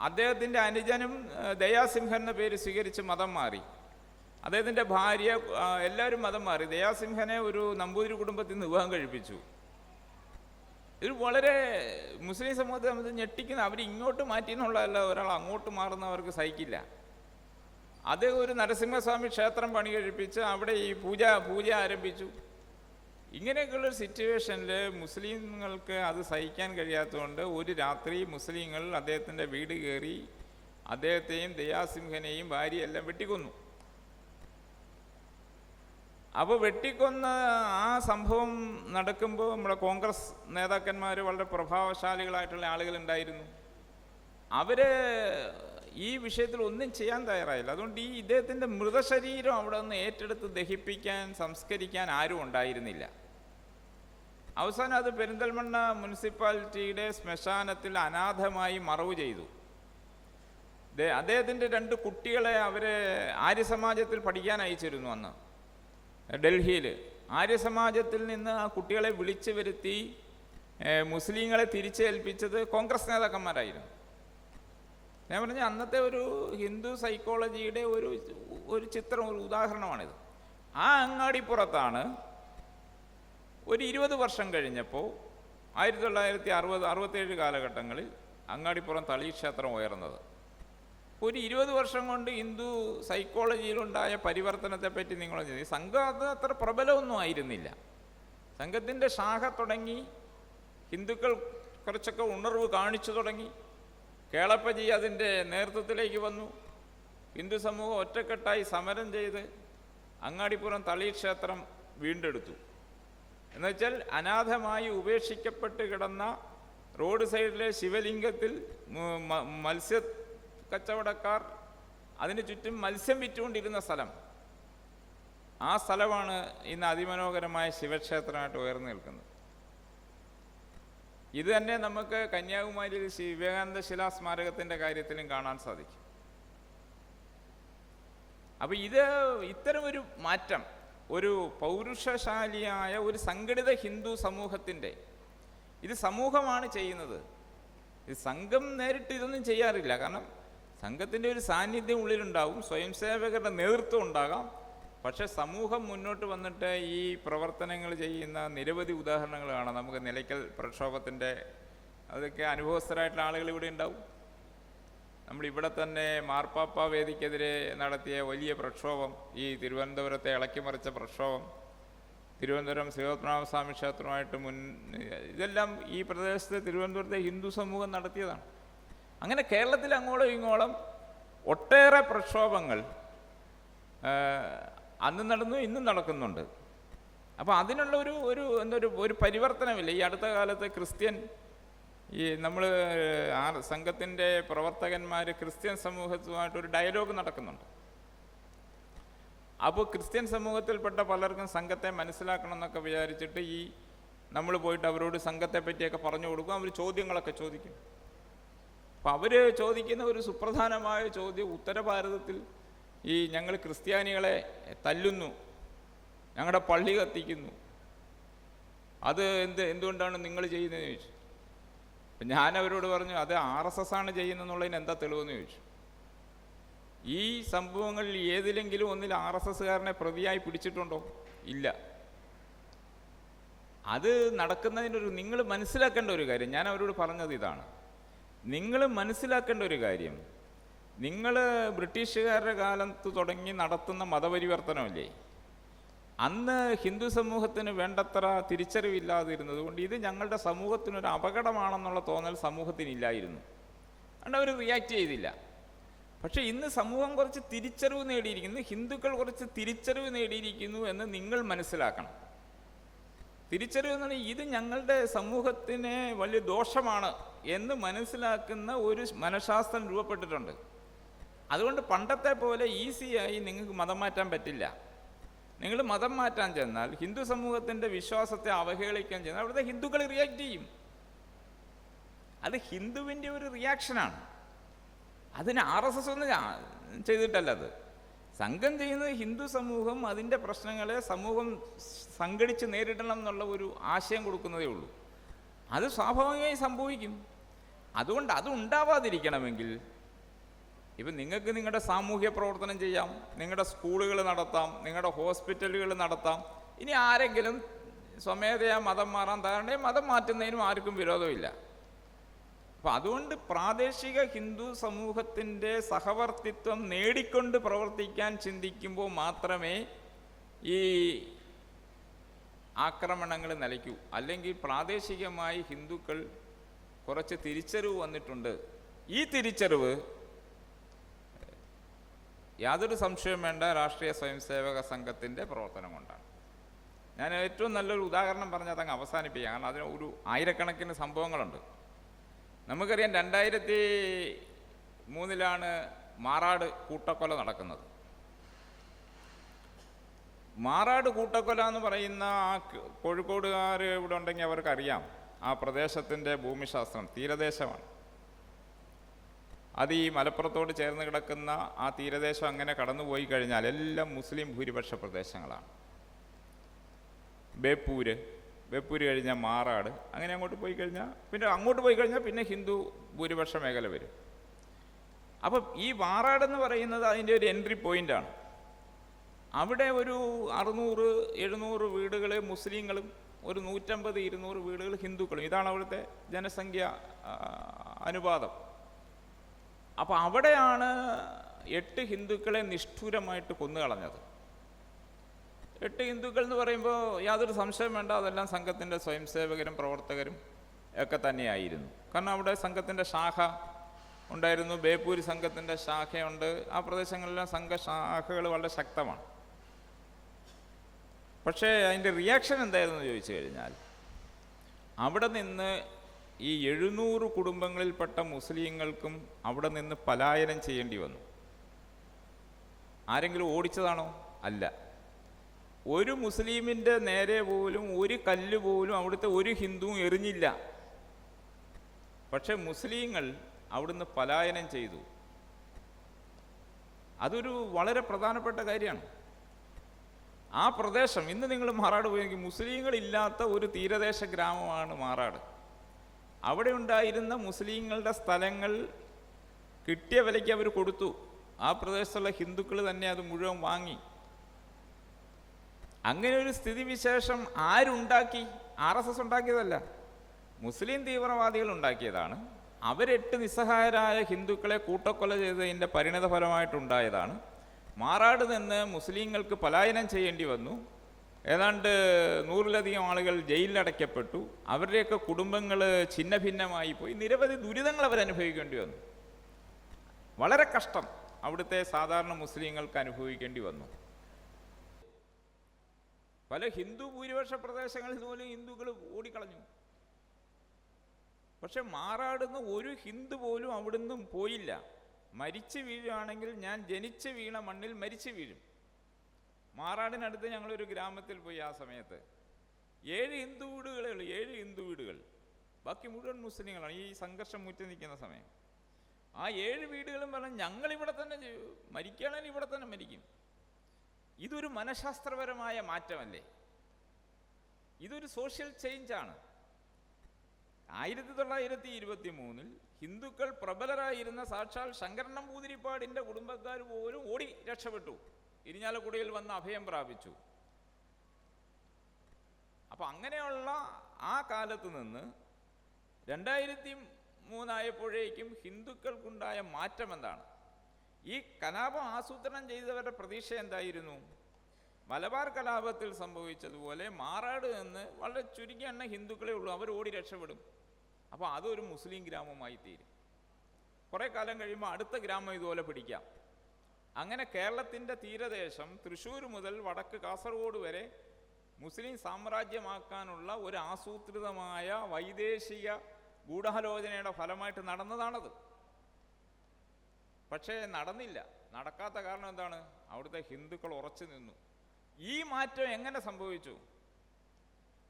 അദ്ദേഹത്തിൻ്റെ അനുജനും ദയാസിംഹൻ എന്ന പേര് സ്വീകരിച്ച് മതം മാറി. അദ്ദേഹത്തിൻ്റെ ഭാര്യ, എല്ലാവരും മതം മാറി. ദയാസിംഹനെ ഒരു നമ്പൂതിരി കുടുംബത്തിൽ നിന്ന് വിവാഹം കഴിപ്പിച്ചു. ഇത് വളരെ മുസ്ലിം സമൂഹത്തെ നമ്മൾ ഞെട്ടിക്കുന്ന, അവർ ഇങ്ങോട്ട് മാറ്റി എന്നുള്ളതല്ല, ഒരാൾ അങ്ങോട്ട് മാറുന്നവർക്ക് സഹിക്കില്ല. അദ്ദേഹം ഒരു നരസിംഹസ്വാമി ക്ഷേത്രം പണി കഴിപ്പിച്ച് അവിടെ ഈ പൂജ ആരംഭിച്ചു. ഇങ്ങനെയൊക്കെയുള്ളൊരു സിറ്റുവേഷനിൽ മുസ്ലിങ്ങൾക്ക് അത് സഹിക്കാൻ കഴിയാത്തതുകൊണ്ട് ഒരു രാത്രി മുസ്ലിങ്ങൾ അദ്ദേഹത്തിൻ്റെ വീട് കയറി അദ്ദേഹത്തെയും ദയാസിംഹനെയും ഭാര്യയെല്ലാം വെട്ടിക്കൊന്നു. അപ്പോൾ വെട്ടിക്കൊന്ന ആ സംഭവം നടക്കുമ്പോൾ നമ്മുടെ കോൺഗ്രസ് നേതാക്കന്മാർ, വളരെ പ്രഭാവശാലികളായിട്ടുള്ള ആളുകളുണ്ടായിരുന്നു. അവർ ഈ വിഷയത്തിൽ ഒന്നും ചെയ്യാൻ തയ്യാറായില്ല. അതുകൊണ്ട് ഇദ്ദേഹത്തിൻ്റെ മൃതശരീരം അവിടെ നിന്ന് ഏറ്റെടുത്ത് ദഹിപ്പിക്കാൻ, സംസ്കരിക്കാൻ ആരും ഉണ്ടായിരുന്നില്ല. അവസാനം അത് പെരിന്തൽമണ്ണ മുനിസിപ്പാലിറ്റിയുടെ ശ്മശാനത്തിൽ അനാഥമായി മറവ് ചെയ്തു. അദ്ദേഹത്തിൻ്റെ 2 കുട്ടികളെ അവർ ആര്യസമാജത്തിൽ പഠിക്കാൻ അയച്ചിരുന്നു. അന്ന് ഡൽഹിയിൽ ആര്യസമാജത്തിൽ നിന്ന് ആ കുട്ടികളെ വിളിച്ചു വരുത്തി മുസ്ലിങ്ങളെ തിരിച്ചേൽപ്പിച്ചത് കോൺഗ്രസ് നേതാക്കന്മാരായിരുന്നു. ഞാൻ പറഞ്ഞ അന്നത്തെ ഒരു ഹിന്ദു സൈക്കോളജിയുടെ ഒരു ചിത്രം, ഒരു ഉദാഹരണമാണിത്. ആ അങ്ങാടിപ്പുറത്താണ് ഒരു 20 വർഷം കഴിഞ്ഞപ്പോൾ 1960-67 കാലഘട്ടങ്ങളിൽ അങ്ങാടിപ്പുറം തളി ക്ഷേത്രം ഉയർന്നത്. ഒരു 20 വർഷം കൊണ്ട് ഹിന്ദു സൈക്കോളജിയിലുണ്ടായ പരിവർത്തനത്തെപ്പറ്റി നിങ്ങൾ സംഘം അത് അത്ര പ്രബലമൊന്നും ആയിരുന്നില്ല. സംഘത്തിൻ്റെ ശാഖ തുടങ്ങി, ഹിന്ദുക്കൾ കുറച്ചൊക്കെ ഉണർവ് കാണിച്ചു തുടങ്ങി. കേളപ്പജി അതിൻ്റെ നേതൃത്വത്തിലേക്ക് വന്നു. ഹിന്ദു സമൂഹം ഒറ്റക്കെട്ടായി സമരം ചെയ്ത് അങ്ങാടിപ്പുറം തളി ക്ഷേത്രം വീണ്ടെടുത്തു. എന്നുവെച്ചാൽ അനാഥമായി ഉപേക്ഷിക്കപ്പെട്ട് കിടന്ന റോഡ് സൈഡിലെ ശിവലിംഗത്തിൽ മത്സ്യ കച്ചവടക്കാർ അതിന് ചുറ്റും മത്സ്യം വിറ്റുകൊണ്ടിരുന്ന സ്ഥലം, ആ സ്ഥലമാണ് ഇന്ന് അതിമനോഹരമായ ശിവക്ഷേത്രമായിട്ട് ഉയർന്നു നിൽക്കുന്നത്. ഇത് തന്നെ നമുക്ക് കന്യാകുമാരിയിൽ ശ്രീ വിവേകാനന്ദ ശിലാസ്മാരകത്തിൻ്റെ കാര്യത്തിലും കാണാൻ സാധിക്കും. അപ്പോൾ ഇത്തരം ഒരു മാറ്റം, ഒരു പൗരുഷശാലിയായ ഒരു സംഘടിത ഹിന്ദു സമൂഹത്തിൻ്റെ, ഇത് സമൂഹമാണ് ചെയ്യുന്നത്. ഇത് സംഘം നേരിട്ട് ഇതൊന്നും ചെയ്യാറില്ല. കാരണം സംഘത്തിൻ്റെ ഒരു സാന്നിധ്യം ഉള്ളിലുണ്ടാവും, സ്വയം സേവകരുടെ നേതൃത്വം ഉണ്ടാകാം. പക്ഷെ സമൂഹം മുന്നോട്ട് വന്നിട്ട് ഈ പ്രവർത്തനങ്ങൾ ചെയ്യുന്ന നിരവധി ഉദാഹരണങ്ങൾ കാണാം. നമുക്ക് നിലയ്ക്കൽ പ്രക്ഷോഭത്തിൻ്റെ അതൊക്കെ അനുഭവസ്ഥരായിട്ടുള്ള ആളുകൾ ഇവിടെ ഉണ്ടാവും. നമ്മളിവിടെ തന്നെ മാർപ്പാപ്പ വേദിക്കെതിരെ നടത്തിയ വലിയ പ്രക്ഷോഭം, ഈ തിരുവനന്തപുരത്തെ ഇളക്കിമറിച്ച പ്രക്ഷോഭം, തിരുവനന്തപുരം ശ്രീപത്മനാഭസ്വാമി ക്ഷേത്രമായിട്ട് ഇതെല്ലാം ഈ പ്രദേശത്തെ തിരുവനന്തപുരത്തെ ഹിന്ദു സമൂഹം നടത്തിയതാണ്. അങ്ങനെ കേരളത്തിൽ അങ്ങോളം ഇങ്ങോളം ഒട്ടേറെ പ്രക്ഷോഭങ്ങൾ അന്ന് നടന്നു, ഇന്നും നടക്കുന്നുണ്ട്. അപ്പോൾ അതിനുള്ള ഒരു പരിവർത്തനമില്ല. ഈ അടുത്ത കാലത്ത് ക്രിസ്ത്യൻ നമ്മൾ സംഘത്തിൻ്റെ പ്രവർത്തകന്മാർ ക്രിസ്ത്യൻ സമൂഹത്തുമായിട്ടൊരു ഡയലോഗ് നടക്കുന്നുണ്ട്. അപ്പോൾ ക്രിസ്ത്യൻ സമൂഹത്തിൽപ്പെട്ട പലർക്കും സംഘത്തെ മനസ്സിലാക്കണം എന്നൊക്കെ വിചാരിച്ചിട്ട് നമ്മൾ പോയിട്ട് അവരോട് സംഘത്തെ പറ്റിയൊക്കെ പറഞ്ഞു കൊടുക്കും. അവർ ചോദ്യങ്ങളൊക്കെ ചോദിക്കും. അപ്പം അവർ ചോദിക്കുന്ന ഒരു സുപ്രധാനമായ ചോദ്യം, ഉത്തരഭാരതത്തിൽ ഞങ്ങൾ ക്രിസ്ത്യാനികളെ തല്ലുന്നു, ഞങ്ങളുടെ പള്ളി കത്തിക്കുന്നു, അത് എന്തുകൊണ്ടാണ് നിങ്ങൾ ചെയ്യുന്നതെന്ന് ചോദിച്ചു. അപ്പം ഞാൻ അവരോട് പറഞ്ഞു, അത് RSS ആണ് ചെയ്യുന്നതെന്നുള്ളതിന് എന്താ തെളിവെന്ന് ചോദിച്ചു. ഈ സംഭവങ്ങളിൽ ഏതിലെങ്കിലും ഒന്നിൽ RSSകാരനെ പ്രതിയായി പിടിച്ചിട്ടുണ്ടോ? ഇല്ല. അത് നിങ്ങൾ മനസ്സിലാക്കേണ്ട ഒരു കാര്യം, ഞാൻ അവരോട് പറഞ്ഞത് ഇതാണ്, നിങ്ങൾ മനസ്സിലാക്കേണ്ട ഒരു കാര്യം, നിങ്ങൾ ബ്രിട്ടീഷുകാരുടെ കാലത്ത് തുടങ്ങി നടത്തുന്ന മതപരിവർത്തനമില്ലേ, അന്ന് ഹിന്ദു സമൂഹത്തിന് വേണ്ടത്ര തിരിച്ചറിവില്ലാതിരുന്നത് കൊണ്ട് ഇത് ഞങ്ങളുടെ സമൂഹത്തിനൊരു അപകടമാണെന്നുള്ള തോന്നൽ സമൂഹത്തിനില്ലായിരുന്നു. അതുകൊണ്ട് അവർ റിയാക്ട് ചെയ്തില്ല. പക്ഷേ ഇന്ന് സമൂഹം കുറച്ച് തിരിച്ചറിവ് നേടിയിരിക്കുന്നു, ഹിന്ദുക്കൾ കുറച്ച് തിരിച്ചറിവ് നേടിയിരിക്കുന്നു എന്ന് നിങ്ങൾ മനസ്സിലാക്കണം. തിരിച്ചറിവ് എന്ന് പറഞ്ഞാൽ ഇത് ഞങ്ങളുടെ സമൂഹത്തിന് വലിയ ദോഷമാണ് എന്ന് മനസ്സിലാക്കുന്ന ഒരു മനഃശാസ്ത്രം രൂപപ്പെട്ടിട്ടുണ്ട്. അതുകൊണ്ട് പണ്ടത്തെ പോലെ ഈസിയായി നിങ്ങൾക്ക് മതം മാറ്റാൻ പറ്റില്ല. നിങ്ങൾ മതം മാറ്റാൻ ചെന്നാൽ, ഹിന്ദു സമൂഹത്തിൻ്റെ വിശ്വാസത്തെ അവഹേളിക്കാൻ ചെന്നാൽ അവിടുത്തെ ഹിന്ദുക്കൾ റിയാക്ട് ചെയ്യും. അത് ഹിന്ദുവിൻ്റെ ഒരു റിയാക്ഷനാണ്. അതിന് RSS ഒന്നും ചെയ്തിട്ടല്ല. അത് സംഘം ചെയ്യുന്നത് ഹിന്ദു സമൂഹം അതിൻ്റെ പ്രശ്നങ്ങളെ സമൂഹം സംഘടിച്ച് നേരിടണം എന്നുള്ള ഒരു ആശയം കൊടുക്കുന്നതേ ഉള്ളൂ. അത് സ്വാഭാവികമായി സംഭവിക്കും. അതുകൊണ്ട് അത് ഉണ്ടാവാതിരിക്കണമെങ്കിൽ ഇപ്പം നിങ്ങൾക്ക് നിങ്ങളുടെ സാമൂഹ്യ പ്രവർത്തനം ചെയ്യാം, നിങ്ങളുടെ സ്കൂളുകൾ നടത്താം, നിങ്ങളുടെ ഹോസ്പിറ്റലുകൾ നടത്താം. ഇനി ആരെങ്കിലും സ്വമേധയാ മതം മാറാൻ തയ്യാറുണ്ടെങ്കിൽ മതം മാറ്റുന്നതിനും ആർക്കും വിരോധമില്ല. അപ്പം അതുകൊണ്ട് പ്രാദേശിക ഹിന്ദു സമൂഹത്തിൻ്റെ സഹവർത്തിത്വം നേടിക്കൊണ്ട് പ്രവർത്തിക്കാൻ ചിന്തിക്കുമ്പോൾ മാത്രമേ ഈ ആക്രമണങ്ങൾ നിലയ്ക്കൂ. അല്ലെങ്കിൽ പ്രാദേശികമായി ഹിന്ദുക്കൾ കുറച്ച് തിരിച്ചറിവ് വന്നിട്ടുണ്ട്. ഈ തിരിച്ചറിവ് യാതൊരു സംശയവും വേണ്ട രാഷ്ട്രീയ സ്വയംസേവക സംഘത്തിൻ്റെ പ്രവർത്തനം കൊണ്ടാണ്. ഞാൻ ഏറ്റവും നല്ലൊരു ഉദാഹരണം പറഞ്ഞാൽ അതങ്ങ് അവസാനിപ്പിക്കാം. കാരണം അതിന് ഒരു ആയിരക്കണക്കിന് സംഭവങ്ങളുണ്ട്. നമുക്കറിയാം 2003 മാറാട് കൂട്ടക്കൊല നടക്കുന്നത്. മാറാട് കൂട്ടക്കൊല എന്ന് പറയുന്ന ആ കോഴിക്കോടുകാർ ഇവിടെ ഉണ്ടെങ്കിൽ അവർക്കറിയാം, ആ പ്രദേശത്തിൻ്റെ ഭൂമിശാസ്ത്രം തീരദേശമാണ്. അത് ഈ മലപ്പുറത്തോട് ചേർന്ന് കിടക്കുന്ന ആ തീരദേശം അങ്ങനെ കടന്നുപോയി കഴിഞ്ഞാൽ എല്ലാം മുസ്ലിം ഭൂരിപക്ഷ പ്രദേശങ്ങളാണ്. ബേപ്പൂര് കഴിഞ്ഞാൽ മാറാട്, അങ്ങനെ അങ്ങോട്ട് പോയി കഴിഞ്ഞാൽ പിന്നെ ഹിന്ദു ഭൂരിപക്ഷ മേഖല വരും. അപ്പം ഈ മാറാടെന്ന് പറയുന്നത് അതിൻ്റെ ഒരു എൻട്രി പോയിൻ്റാണ്. അവിടെ ഒരു 600-700 വീടുകൾ മുസ്ലിങ്ങളും ഒരു 150-200 വീടുകൾ ഹിന്ദുക്കളും. ഇതാണ് അവിടുത്തെ ജനസംഖ്യ അനുപാതം. അപ്പോൾ അവിടെയാണ് 8 ഹിന്ദുക്കളെ നിഷ്ഠൂരമായിട്ട് കൊന്നുകളഞ്ഞത്. 8 ഹിന്ദുക്കൾ എന്ന് പറയുമ്പോൾ യാതൊരു സംശയം വേണ്ട, അതെല്ലാം സംഘത്തിൻ്റെ സ്വയംസേവകരും പ്രവർത്തകരും ഒക്കെ തന്നെയായിരുന്നു. കാരണം അവിടെ സംഘത്തിൻ്റെ ശാഖ ഉണ്ടായിരുന്നു, ബേപ്പൂര് സംഘത്തിൻ്റെ ശാഖയുണ്ട്. ആ പ്രദേശങ്ങളിലെല്ലാം സംഘശാഖകൾ വളരെ ശക്തമാണ്. പക്ഷേ അതിൻ്റെ റിയാക്ഷൻ എന്തായിരുന്നു ചോദിച്ചു കഴിഞ്ഞാൽ, അവിടെ നിന്ന് ഈ 700 കുടുംബങ്ങളിൽപ്പെട്ട മുസ്ലിങ്ങൾക്കും അവിടെ നിന്ന് പലായനം ചെയ്യേണ്ടി വന്നു. ആരെങ്കിലും ഓടിച്ചതാണോ? അല്ല. ഒരു മുസ്ലിമിൻ്റെ നേരെ പോലും ഒരു കല്ല് പോലും അവിടുത്തെ ഒരു ഹിന്ദുവും എറിഞ്ഞില്ല. പക്ഷെ മുസ്ലിങ്ങൾ അവിടുന്ന് പലായനം ചെയ്തു. അതൊരു വളരെ പ്രധാനപ്പെട്ട കാര്യമാണ്. ആ പ്രദേശം ഇന്ന് നിങ്ങൾ മാറാട് പോയെങ്കിൽ മുസ്ലിങ്ങളില്ലാത്ത ഒരു തീരദേശ ഗ്രാമമാണ് മാറാട്. അവിടെ ഉണ്ടായിരുന്ന മുസ്ലിങ്ങളുടെ സ്ഥലങ്ങൾ കിട്ടിയ വിലയ്ക്ക് അവർ കൊടുത്തു. ആ പ്രദേശത്തുള്ള ഹിന്ദുക്കൾ തന്നെ അത് മുഴുവൻ വാങ്ങി. അങ്ങനെ ഒരു സ്ഥിതിവിശേഷം ആരുണ്ടാക്കി? RSS ഉണ്ടാക്കിയതല്ല, മുസ്ലിം തീവ്രവാദികൾ ഉണ്ടാക്കിയതാണ്. 8 നിസ്സഹായരായ ഹിന്ദുക്കളെ കൂട്ടക്കൊല ചെയ്തതിൻ്റെ പരിണിത ഫലമായിട്ടുണ്ടായതാണ്. മാറാട് നിന്ന് മുസ്ലിങ്ങൾക്ക് പലായനം ചെയ്യേണ്ടി വന്നു. ഏതാണ്ട് 100-ലധികം ആളുകൾ ജയിലിലടയ്ക്കപ്പെട്ടു. അവരുടെയൊക്കെ കുടുംബങ്ങൾ ഛിന്ന ഭിന്നമായി പോയി. നിരവധി ദുരിതങ്ങൾ അവരനുഭവിക്കേണ്ടി വന്നു. വളരെ കഷ്ടം അവിടുത്തെ സാധാരണ മുസ്ലിങ്ങൾക്ക് അനുഭവിക്കേണ്ടി വന്നു. പല ഹിന്ദു ഭൂരിപക്ഷ പ്രദേശങ്ങളിൽ പോലും ഹിന്ദുക്കൾ ഓടിക്കളഞ്ഞു. പക്ഷെ മാറാടുന്ന ഒരു ഹിന്ദു പോലും അവിടുന്ന് പോയില്ല. മരിച്ചു വീഴുകയാണെങ്കിൽ ഞാൻ ജനിച്ച് വീണ മണ്ണിൽ മരിച്ചു വീഴും. മാറാടിനടുത്ത് ഞങ്ങളൊരു ഗ്രാമത്തിൽ പോയി. ആ സമയത്ത് 7 ഹിന്ദു വീടുകളേ ഉള്ളൂ, 7 ഹിന്ദു വീടുകൾ. ബാക്കി മുഴുവൻ മുസ്ലിങ്ങളാണ്. ഈ സംഘർഷം മുറ്റി നിൽക്കുന്ന സമയം ആ 7 വീടുകളും പറഞ്ഞാൽ ഞങ്ങളിവിടെ തന്നെ മരിക്കുകയാണെങ്കിൽ ഇവിടെ തന്നെ മരിക്കും. ഇതൊരു മനഃശാസ്ത്രപരമായ മാറ്റമല്ലേ? ഇതൊരു സോഷ്യൽ ചേഞ്ചാണ്. 1923 ഹിന്ദുക്കൾ പ്രബലരായിരുന്ന സാക്ഷാൽ ശങ്കരൻ നമ്പൂതിരിപ്പാടിൻ്റെ കുടുംബക്കാർ പോലും ഓടി രക്ഷപ്പെട്ടു. ഇരിഞ്ഞാലക്കുടയിൽ വന്ന് അഭയം പ്രാപിച്ചു. അപ്പം അങ്ങനെയുള്ള ആ കാലത്ത് നിന്ന് 2003 ആയപ്പോഴേക്കും ഹിന്ദുക്കൾക്കുണ്ടായ മാറ്റം എന്താണ്? ഈ കലാപം ആസൂത്രണം ചെയ്തവരുടെ പ്രതീക്ഷ എന്തായിരുന്നു? മലബാർ കലാപത്തിൽ സംഭവിച്ചതുപോലെ മാറാട് നിന്ന് വളരെ ചുരുങ്ങിയ എണ്ണം ഹിന്ദുക്കളേ ഉള്ളൂ, അവർ ഓടി രക്ഷപ്പെടും. അപ്പോൾ അതൊരു മുസ്ലിം ഗ്രാമമായി തീരും. കുറേ കാലം കഴിയുമ്പോൾ അടുത്ത ഗ്രാമം ഇതുപോലെ പിടിക്കാം. അങ്ങനെ കേരളത്തിൻ്റെ തീരദേശം തൃശ്ശൂർ മുതൽ വടക്ക് കാസർഗോഡ് വരെ മുസ്ലിം സാമ്രാജ്യമാക്കാനുള്ള ഒരു ആസൂത്രിതമായ വൈദേശിക ഗൂഢാലോചനയുടെ ഫലമായിട്ട് നടന്നതാണത്. പക്ഷേ നടന്നില്ല. നടക്കാത്ത കാരണം എന്താണ്? അവിടുത്തെ ഹിന്ദുക്കൾ ഉറച്ചു നിന്നു. ഈ മാറ്റം എങ്ങനെ സംഭവിച്ചു?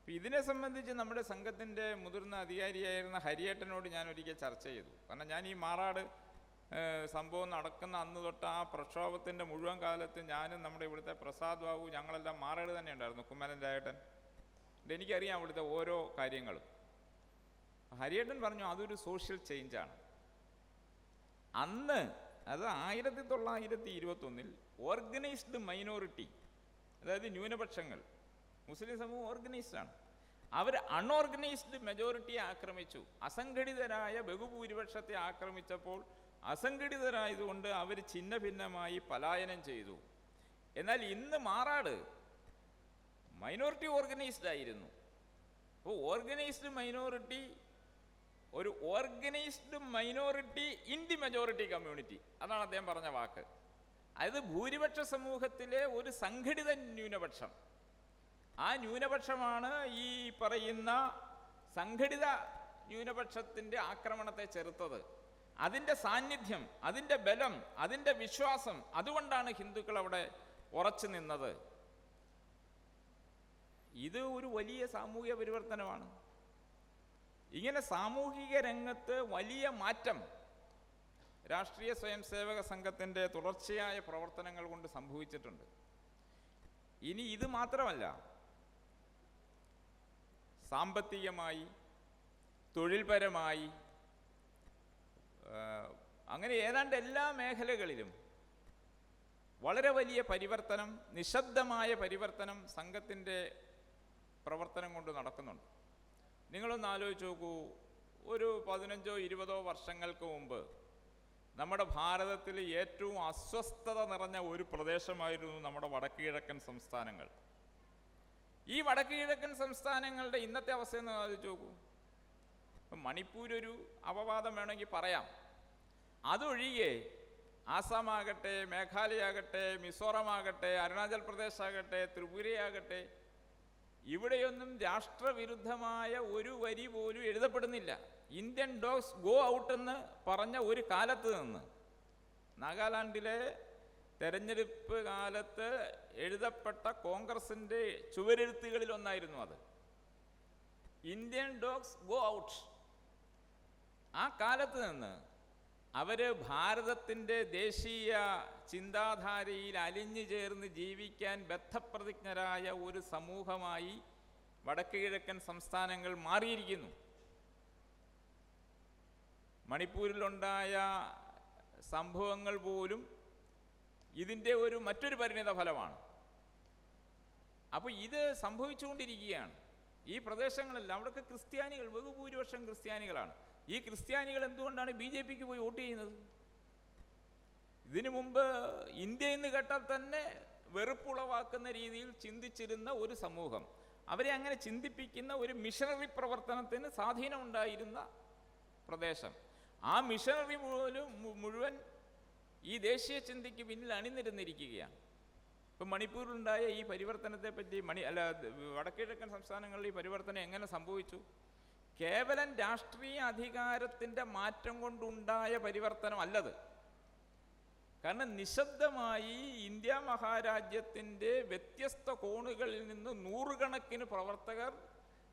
ഇതിനെ സംബന്ധിച്ച് നമ്മുടെ സംഘത്തിൻ്റെ മുതിർന്ന അധികാരിയായിരുന്ന ഹരിയേട്ടനോട് ഞാൻ ഒരിക്കൽ ചർച്ച ചെയ്തു. കാരണം ഞാൻ ഈ മാറാട് സംഭവം നടക്കുന്ന അന്ന് തൊട്ട് ആ പ്രക്ഷോഭത്തിൻ്റെ മുഴുവൻ കാലത്ത് ഞാനും നമ്മുടെ ഇവിടുത്തെ പ്രസാദ് ബാബു ഞങ്ങളെല്ലാം മാറാട് തന്നെ ഉണ്ടായിരുന്നു. കുമ്മനൻ രായേട്ടൻ. എനിക്കറിയാം അവിടുത്തെ ഓരോ കാര്യങ്ങളും. ഹരിയേട്ടൻ പറഞ്ഞു അതൊരു സോഷ്യൽ ചേഞ്ചാണ്. അന്ന് അത് 1921 ഓർഗനൈസ്ഡ് മൈനോറിറ്റി, അതായത് ന്യൂനപക്ഷങ്ങൾ, മുസ്ലിം സമൂഹം ഓർഗനൈസ്ഡാണ്. അവർ അൺഓർഗനൈസ്ഡ് മെജോറിറ്റിയെ ആക്രമിച്ചു. അസംഘടിതരായ ബഹുഭൂരിപക്ഷത്തെ ആക്രമിച്ചപ്പോൾ അസംഘടിതരായതുകൊണ്ട് അവർ ഛിന്ന ഭിന്നമായി പലായനം ചെയ്തു. എന്നാൽ ഇന്ന് മാറാട് മൈനോറിറ്റി ഓർഗനൈസ്ഡ് ആയിരുന്നു. അപ്പോൾ ഓർഗനൈസ്ഡ് മൈനോറിറ്റി, ഒരു organised minority in the majority community, അതാണ് അദ്ദേഹം പറഞ്ഞ വാക്ക്. അതായത് ഭൂരിപക്ഷ സമൂഹത്തിലെ ഒരു സംഘടിത ന്യൂനപക്ഷം. ആ ന്യൂനപക്ഷമാണ് ഈ പറയുന്ന സംഘടിത ന്യൂനപക്ഷത്തിൻ്റെ ആക്രമണത്തെ ചെറുത്തത്. അതിൻ്റെ സാന്നിധ്യം, അതിൻ്റെ ബലം, അതിൻ്റെ വിശ്വാസം, അതുകൊണ്ടാണ് ഹിന്ദുക്കൾ അവിടെ ഉറച്ചു നിന്നത്. ഇത് ഒരു വലിയ സാമൂഹിക പരിവർത്തനമാണ്. ഇങ്ങനെ സാമൂഹിക രംഗത്ത് വലിയ മാറ്റം രാഷ്ട്രീയ സ്വയം സേവക സംഘത്തിൻ്റെ തുടർച്ചയായ പ്രവർത്തനങ്ങൾ കൊണ്ട് സംഭവിച്ചിട്ടുണ്ട്. ഇനി ഇത് മാത്രമല്ല, സാമ്പത്തികമായി, തൊഴിൽപരമായി, അങ്ങനെ ഏതാണ്ട് എല്ലാ മേഖലകളിലും വളരെ വലിയ പരിവർത്തനം, നിശബ്ദമായ പരിവർത്തനം സംഘത്തിൻ്റെ പ്രവർത്തനം കൊണ്ട് നടക്കുന്നുണ്ട്. നിങ്ങളൊന്ന് ആലോചിച്ച് നോക്കൂ. ഒരു 15-20 വർഷങ്ങൾക്ക് മുമ്പ് നമ്മുടെ ഭാരതത്തിൽ ഏറ്റവും അസ്വസ്ഥത നിറഞ്ഞ ഒരു പ്രദേശമായിരുന്നു നമ്മുടെ വടക്ക് കിഴക്കൻ സംസ്ഥാനങ്ങൾ. ഈ വടക്ക് കിഴക്കൻ സംസ്ഥാനങ്ങളുടെ ഇന്നത്തെ അവസ്ഥയെന്ന് ആലോചിച്ച് നോക്കൂ. മണിപ്പൂരൊരു അപവാദം വേണമെങ്കിൽ പറയാം. അതൊഴികെ ആസാമാകട്ടെ, മേഘാലയാകട്ടെ, മിസോറമാകട്ടെ, അരുണാചൽ പ്രദേശ് ആകട്ടെ, ത്രിപുരയാകട്ടെ, ഇവിടെയൊന്നും രാഷ്ട്രവിരുദ്ധമായ ഒരു വരി പോലും എഴുതപ്പെടുന്നില്ല. ഇന്ത്യൻ ഡോഗ്സ് ഗോ ഔട്ട് എന്ന് പറഞ്ഞ ഒരു കാലത്ത് നിന്ന്, നാഗാലാൻഡിലെ തെരഞ്ഞെടുപ്പ് കാലത്ത് എഴുതപ്പെട്ട കോൺഗ്രസിൻ്റെ ചുവരെഴുത്തുകളിൽ ഒന്നായിരുന്നു അത്, ഇന്ത്യൻ ഡോഗ്സ് ഗോ ഔട്ട്. ആ കാലത്ത് നിന്ന് അവർ ഭാരതത്തിൻ്റെ ദേശീയ ചിന്താധാരയിൽ അലിഞ്ഞു ചേർന്ന് ജീവിക്കാൻ ബദ്ധപ്രതിജ്ഞരായ ഒരു സമൂഹമായി വടക്ക് കിഴക്കൻ സംസ്ഥാനങ്ങൾ മാറിയിരിക്കുന്നു. മണിപ്പൂരിലുണ്ടായ സംഭവങ്ങൾ പോലും ഇതിൻ്റെ മറ്റൊരു പരിണിത ഫലമാണ്. അപ്പോൾ ഇത് സംഭവിച്ചുകൊണ്ടിരിക്കുകയാണ്. ഈ പ്രദേശങ്ങളെല്ലാം അവിടെയൊക്കെ ക്രിസ്ത്യാനികൾ, ബഹുഭൂരിപക്ഷം ക്രിസ്ത്യാനികളാണ്. ഈ ക്രിസ്ത്യാനികൾ എന്തുകൊണ്ടാണ് BJPക്ക് പോയി വോട്ട് ചെയ്യുന്നത്? ഇതിനു മുമ്പ് ഇന്ത്യ എന്ന് കേട്ടാൽ തന്നെ വെറുപ്പുളവാക്കുന്ന രീതിയിൽ ചിന്തിച്ചിരുന്ന ഒരു സമൂഹം, അവരെ അങ്ങനെ ചിന്തിപ്പിക്കുന്ന ഒരു മിഷണറി പ്രവർത്തനത്തിന് സ്വാധീനമുണ്ടായിരുന്ന പ്രദേശം, ആ മിഷണറി മുഴുവൻ ഈ ദേശീയ ചിന്തയ്ക്ക് പിന്നിൽ അണിനിരന്നിരിക്കുകയാണ്. ഇപ്പം മണിപ്പൂരിലുണ്ടായ ഈ പരിവർത്തനത്തെപ്പറ്റി വടക്കുകിഴക്കൻ സംസ്ഥാനങ്ങളിൽ ഈ പരിവർത്തനം എങ്ങനെ സംഭവിച്ചു? കേവലം രാഷ്ട്രീയ അധികാരത്തിൻ്റെ മാറ്റം കൊണ്ടുണ്ടായ പരിവർത്തനം അല്ലത്. കാരണം നിശബ്ദമായി ഇന്ത്യ മഹാരാജ്യത്തിൻ്റെ വ്യത്യസ്ത കോണുകളിൽ നിന്ന് നൂറുകണക്കിന് പ്രവർത്തകർ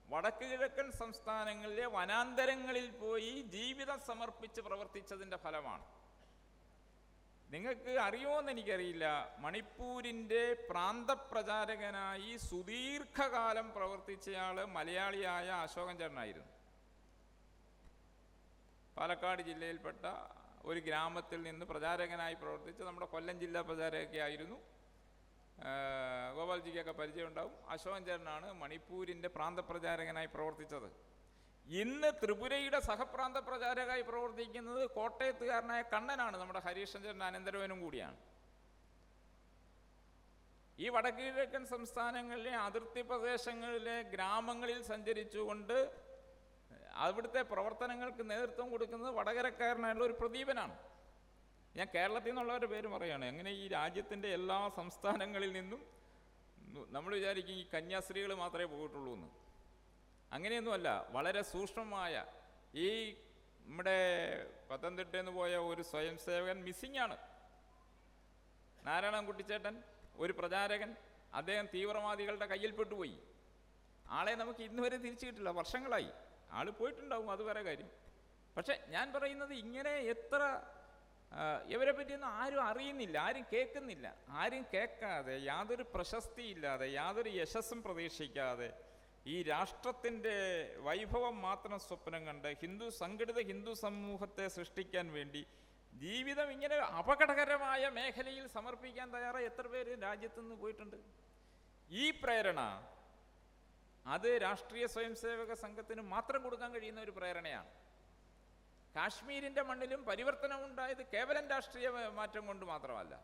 വടക്ക് കിഴക്കൻ സംസ്ഥാനങ്ങളിലെ വനാന്തരങ്ങളിൽ പോയി ജീവിതം സമർപ്പിച്ച് പ്രവർത്തിച്ചതിൻ്റെ ഫലമാണ്. നിങ്ങൾക്ക് അറിയുമോയെന്ന് എനിക്കറിയില്ല, മണിപ്പൂരിൻ്റെ പ്രാന്തപ്രചാരകനായി സുദീർഘകാലം പ്രവർത്തിച്ചയാൾ മലയാളിയായ അശോകൻ ചേട്ടനായിരുന്നു. പാലക്കാട് ജില്ലയിൽപ്പെട്ട ഒരു ഗ്രാമത്തിൽ നിന്ന് പ്രചാരകനായി പ്രവർത്തിച്ച് നമ്മുടെ കൊല്ലം ജില്ലാ പ്രചാരകയൊക്കെ ആയിരുന്നു. ഗോപാൽജിക്കൊക്കെ പരിചയമുണ്ടാവും. അശോകൻ ചേട്ടനാണ് മണിപ്പൂരിൻ്റെ പ്രാന്തപ്രചാരകനായി പ്രവർത്തിച്ചത്. ഇന്ന് ത്രിപുരയുടെ സഹപ്രാന്ത പ്രചാരകമായി പ്രവർത്തിക്കുന്നത് കോട്ടയത്തുകാരനായ കണ്ണനാണ്, നമ്മുടെ ഹരീഷൻ ചേട്ടൻ അനന്തരവനും കൂടിയാണ്. ഈ വടക്ക് കിഴക്കൻ സംസ്ഥാനങ്ങളിലെ അതിർത്തി പ്രദേശങ്ങളിലെ ഗ്രാമങ്ങളിൽ സഞ്ചരിച്ചുകൊണ്ട് അവിടുത്തെ പ്രവർത്തനങ്ങൾക്ക് നേതൃത്വം കൊടുക്കുന്നത് വടകരക്കാരനായുള്ള ഒരു പ്രദീപനാണ്. ഞാൻ കേരളത്തിൽ നിന്നുള്ളവരുടെ പേര് പറയുകയാണ്. എങ്ങനെ ഈ രാജ്യത്തിൻ്റെ എല്ലാ സംസ്ഥാനങ്ങളിൽ നിന്നും നമ്മൾ വിചാരിക്കും ഈ കന്യാസ്ത്രീകൾ മാത്രമേ പോയിട്ടുള്ളൂ എന്ന്. അങ്ങനെയൊന്നുമല്ല. വളരെ സൂക്ഷ്മമായ ഈ നമ്മുടെ പത്തനംതിട്ടയിൽ നിന്ന് പോയ ഒരു സ്വയം സേവകൻ മിസ്സിംഗ് ആണ്. നാരായണൻ കുട്ടിച്ചേട്ടൻ, ഒരു പ്രചാരകൻ, അദ്ദേഹം തീവ്രവാദികളുടെ കയ്യിൽപ്പെട്ടുപോയി. ആളെ നമുക്ക് ഇന്ന് വരെ തിരിച്ചു കിട്ടില്ല. വർഷങ്ങളായി. ആൾ പോയിട്ടുണ്ടാവും, അത് വേറെ കാര്യം. പക്ഷെ ഞാൻ പറയുന്നത് ഇങ്ങനെ എത്ര ഇവരെ പറ്റിയൊന്നും ആരും അറിയുന്നില്ല, ആരും കേൾക്കുന്നില്ല. ആരും കേൾക്കാതെ, യാതൊരു പ്രശസ്തിയില്ലാതെ, യാതൊരു യശസ്സും പ്രതീക്ഷിക്കാതെ ഈ രാഷ്ട്രത്തിൻ്റെ വൈഭവം മാത്രം സ്വപ്നം കണ്ട് സംഘടിത ഹിന്ദു സമൂഹത്തെ സൃഷ്ടിക്കാൻ വേണ്ടി ജീവിതം ഇങ്ങനെ അപകടകരമായ മേഖലയിൽ സമർപ്പിക്കാൻ തയ്യാറായി എത്ര പേര് രാജ്യത്തുനിന്ന് പോയിട്ടുണ്ട്. ഈ പ്രേരണ അത് രാഷ്ട്രീയ സ്വയംസേവക സംഘത്തിന് മാത്രം കൊടുക്കാൻ കഴിയുന്ന ഒരു പ്രേരണയാണ്. കാശ്മീരിൻ്റെ മണ്ണിലും പരിവർത്തനം ഉണ്ടായത് കേവലം രാഷ്ട്രീയ മാറ്റം കൊണ്ട് മാത്രമല്ല.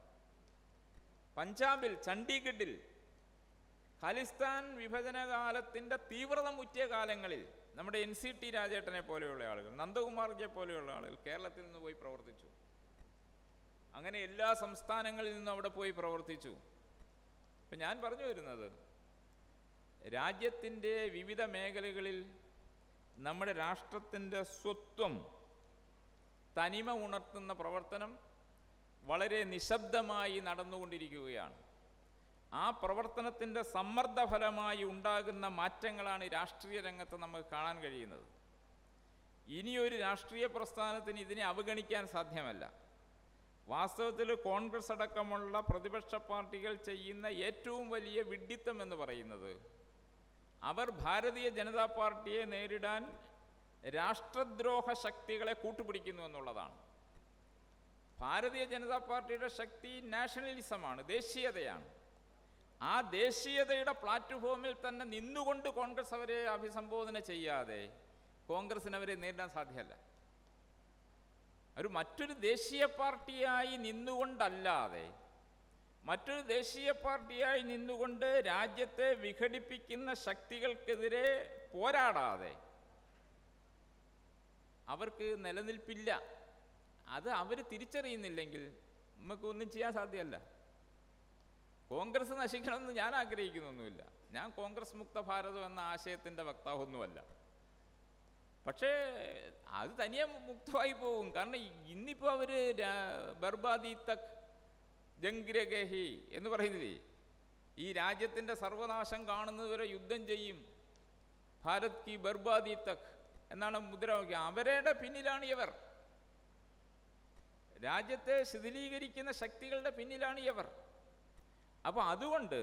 പഞ്ചാബിൽ, ചണ്ഡീഗഡിൽ ഖാലിസ്ഥാൻ വിഭജനകാലത്തിൻ്റെ തീവ്രത മുറ്റിയ കാലങ്ങളിൽ നമ്മുടെ NCT രാജേട്ടനെ പോലെയുള്ള ആളുകൾ, നന്ദകുമാർജിയെ പോലെയുള്ള ആളുകൾ കേരളത്തിൽ നിന്ന് പോയി പ്രവർത്തിച്ചു. അങ്ങനെ എല്ലാ സംസ്ഥാനങ്ങളിൽ നിന്നും അവിടെ പോയി പ്രവർത്തിച്ചു. ഇപ്പം ഞാൻ പറഞ്ഞു വരുന്നത്, രാജ്യത്തിൻ്റെ വിവിധ മേഖലകളിൽ നമ്മുടെ രാഷ്ട്രത്തിൻ്റെ സ്വത്വം, തനിമ ഉണർത്തുന്ന പ്രവർത്തനം വളരെ നിശബ്ദമായി നടന്നുകൊണ്ടിരിക്കുകയാണ്. ആ പ്രവർത്തനത്തിൻ്റെ സമ്മർദ്ദഫലമായി ഉണ്ടാകുന്ന മാറ്റങ്ങളാണ് രാഷ്ട്രീയ രംഗത്ത് നമുക്ക് കാണാൻ കഴിയുന്നത്. ഇനിയൊരു രാഷ്ട്രീയ പ്രസ്ഥാനത്തിന് ഇതിനെ അവഗണിക്കാൻ സാധ്യമല്ല. വാസ്തവത്തിൽ കോൺഗ്രസ് അടക്കമുള്ള പ്രതിപക്ഷ പാർട്ടികൾ ചെയ്യുന്ന ഏറ്റവും വലിയ വിഡ്ഢിത്തം എന്ന് പറയുന്നത്, അവർ ഭാരതീയ ജനതാ പാർട്ടിയെ നേരിടാൻ രാഷ്ട്രദ്രോഹ ശക്തികളെ കൂട്ടുപിടിക്കുന്നു എന്നുള്ളതാണ്. ഭാരതീയ ജനതാ പാർട്ടിയുടെ ശക്തി നാഷണലിസമാണ്, ദേശീയതയാണ്. ആ ദേശീയതയുടെ പ്ലാറ്റ്ഫോമിൽ തന്നെ നിന്നുകൊണ്ട് കോൺഗ്രസ് അവരെ അഭിസംബോധന ചെയ്യാതെ കോൺഗ്രസിന് അവരെ നേരിടാൻ സാധ്യമല്ല. മറ്റൊരു ദേശീയ പാർട്ടിയായി നിന്നുകൊണ്ടല്ലാതെ, മറ്റൊരു ദേശീയ പാർട്ടിയായി നിന്നുകൊണ്ട് രാജ്യത്തെ വിഘടിപ്പിക്കുന്ന ശക്തികൾക്കെതിരെ പോരാടാതെ അവർക്ക് നിലനിൽപ്പില്ല. അത് അവർ തിരിച്ചറിയുന്നില്ലെങ്കിൽ നമുക്കൊന്നും ചെയ്യാൻ സാധ്യമല്ല. കോൺഗ്രസ് നശിക്കണമെന്ന് ഞാൻ ആഗ്രഹിക്കുന്നൊന്നുമില്ല. ഞാൻ കോൺഗ്രസ് മുക്ത ഭാരതം എന്ന ആശയത്തിൻ്റെ വക്താവൊന്നുമല്ല. പക്ഷേ അത് തനിയെ മുക്തമായി പോകും. കാരണം ഇന്നിപ്പോൾ അവർ ബർബാദി തക് ജംഗ്രഗഹി എന്ന് പറയുന്നില്ലേ, ഈ രാജ്യത്തിൻ്റെ സർവനാശം കാണുന്നതുവരെ യുദ്ധം ചെയ്യും, ഭാരത് കി ബർബാദി തക് എന്നാണ് മുദ്രാവാക്യം. അവരുടെ പിന്നിലാണ് ഇവർ. രാജ്യത്തെ ശിഥിലീകരിക്കുന്ന ശക്തികളുടെ പിന്നിലാണ് ഇവർ. അപ്പോൾ അതുകൊണ്ട്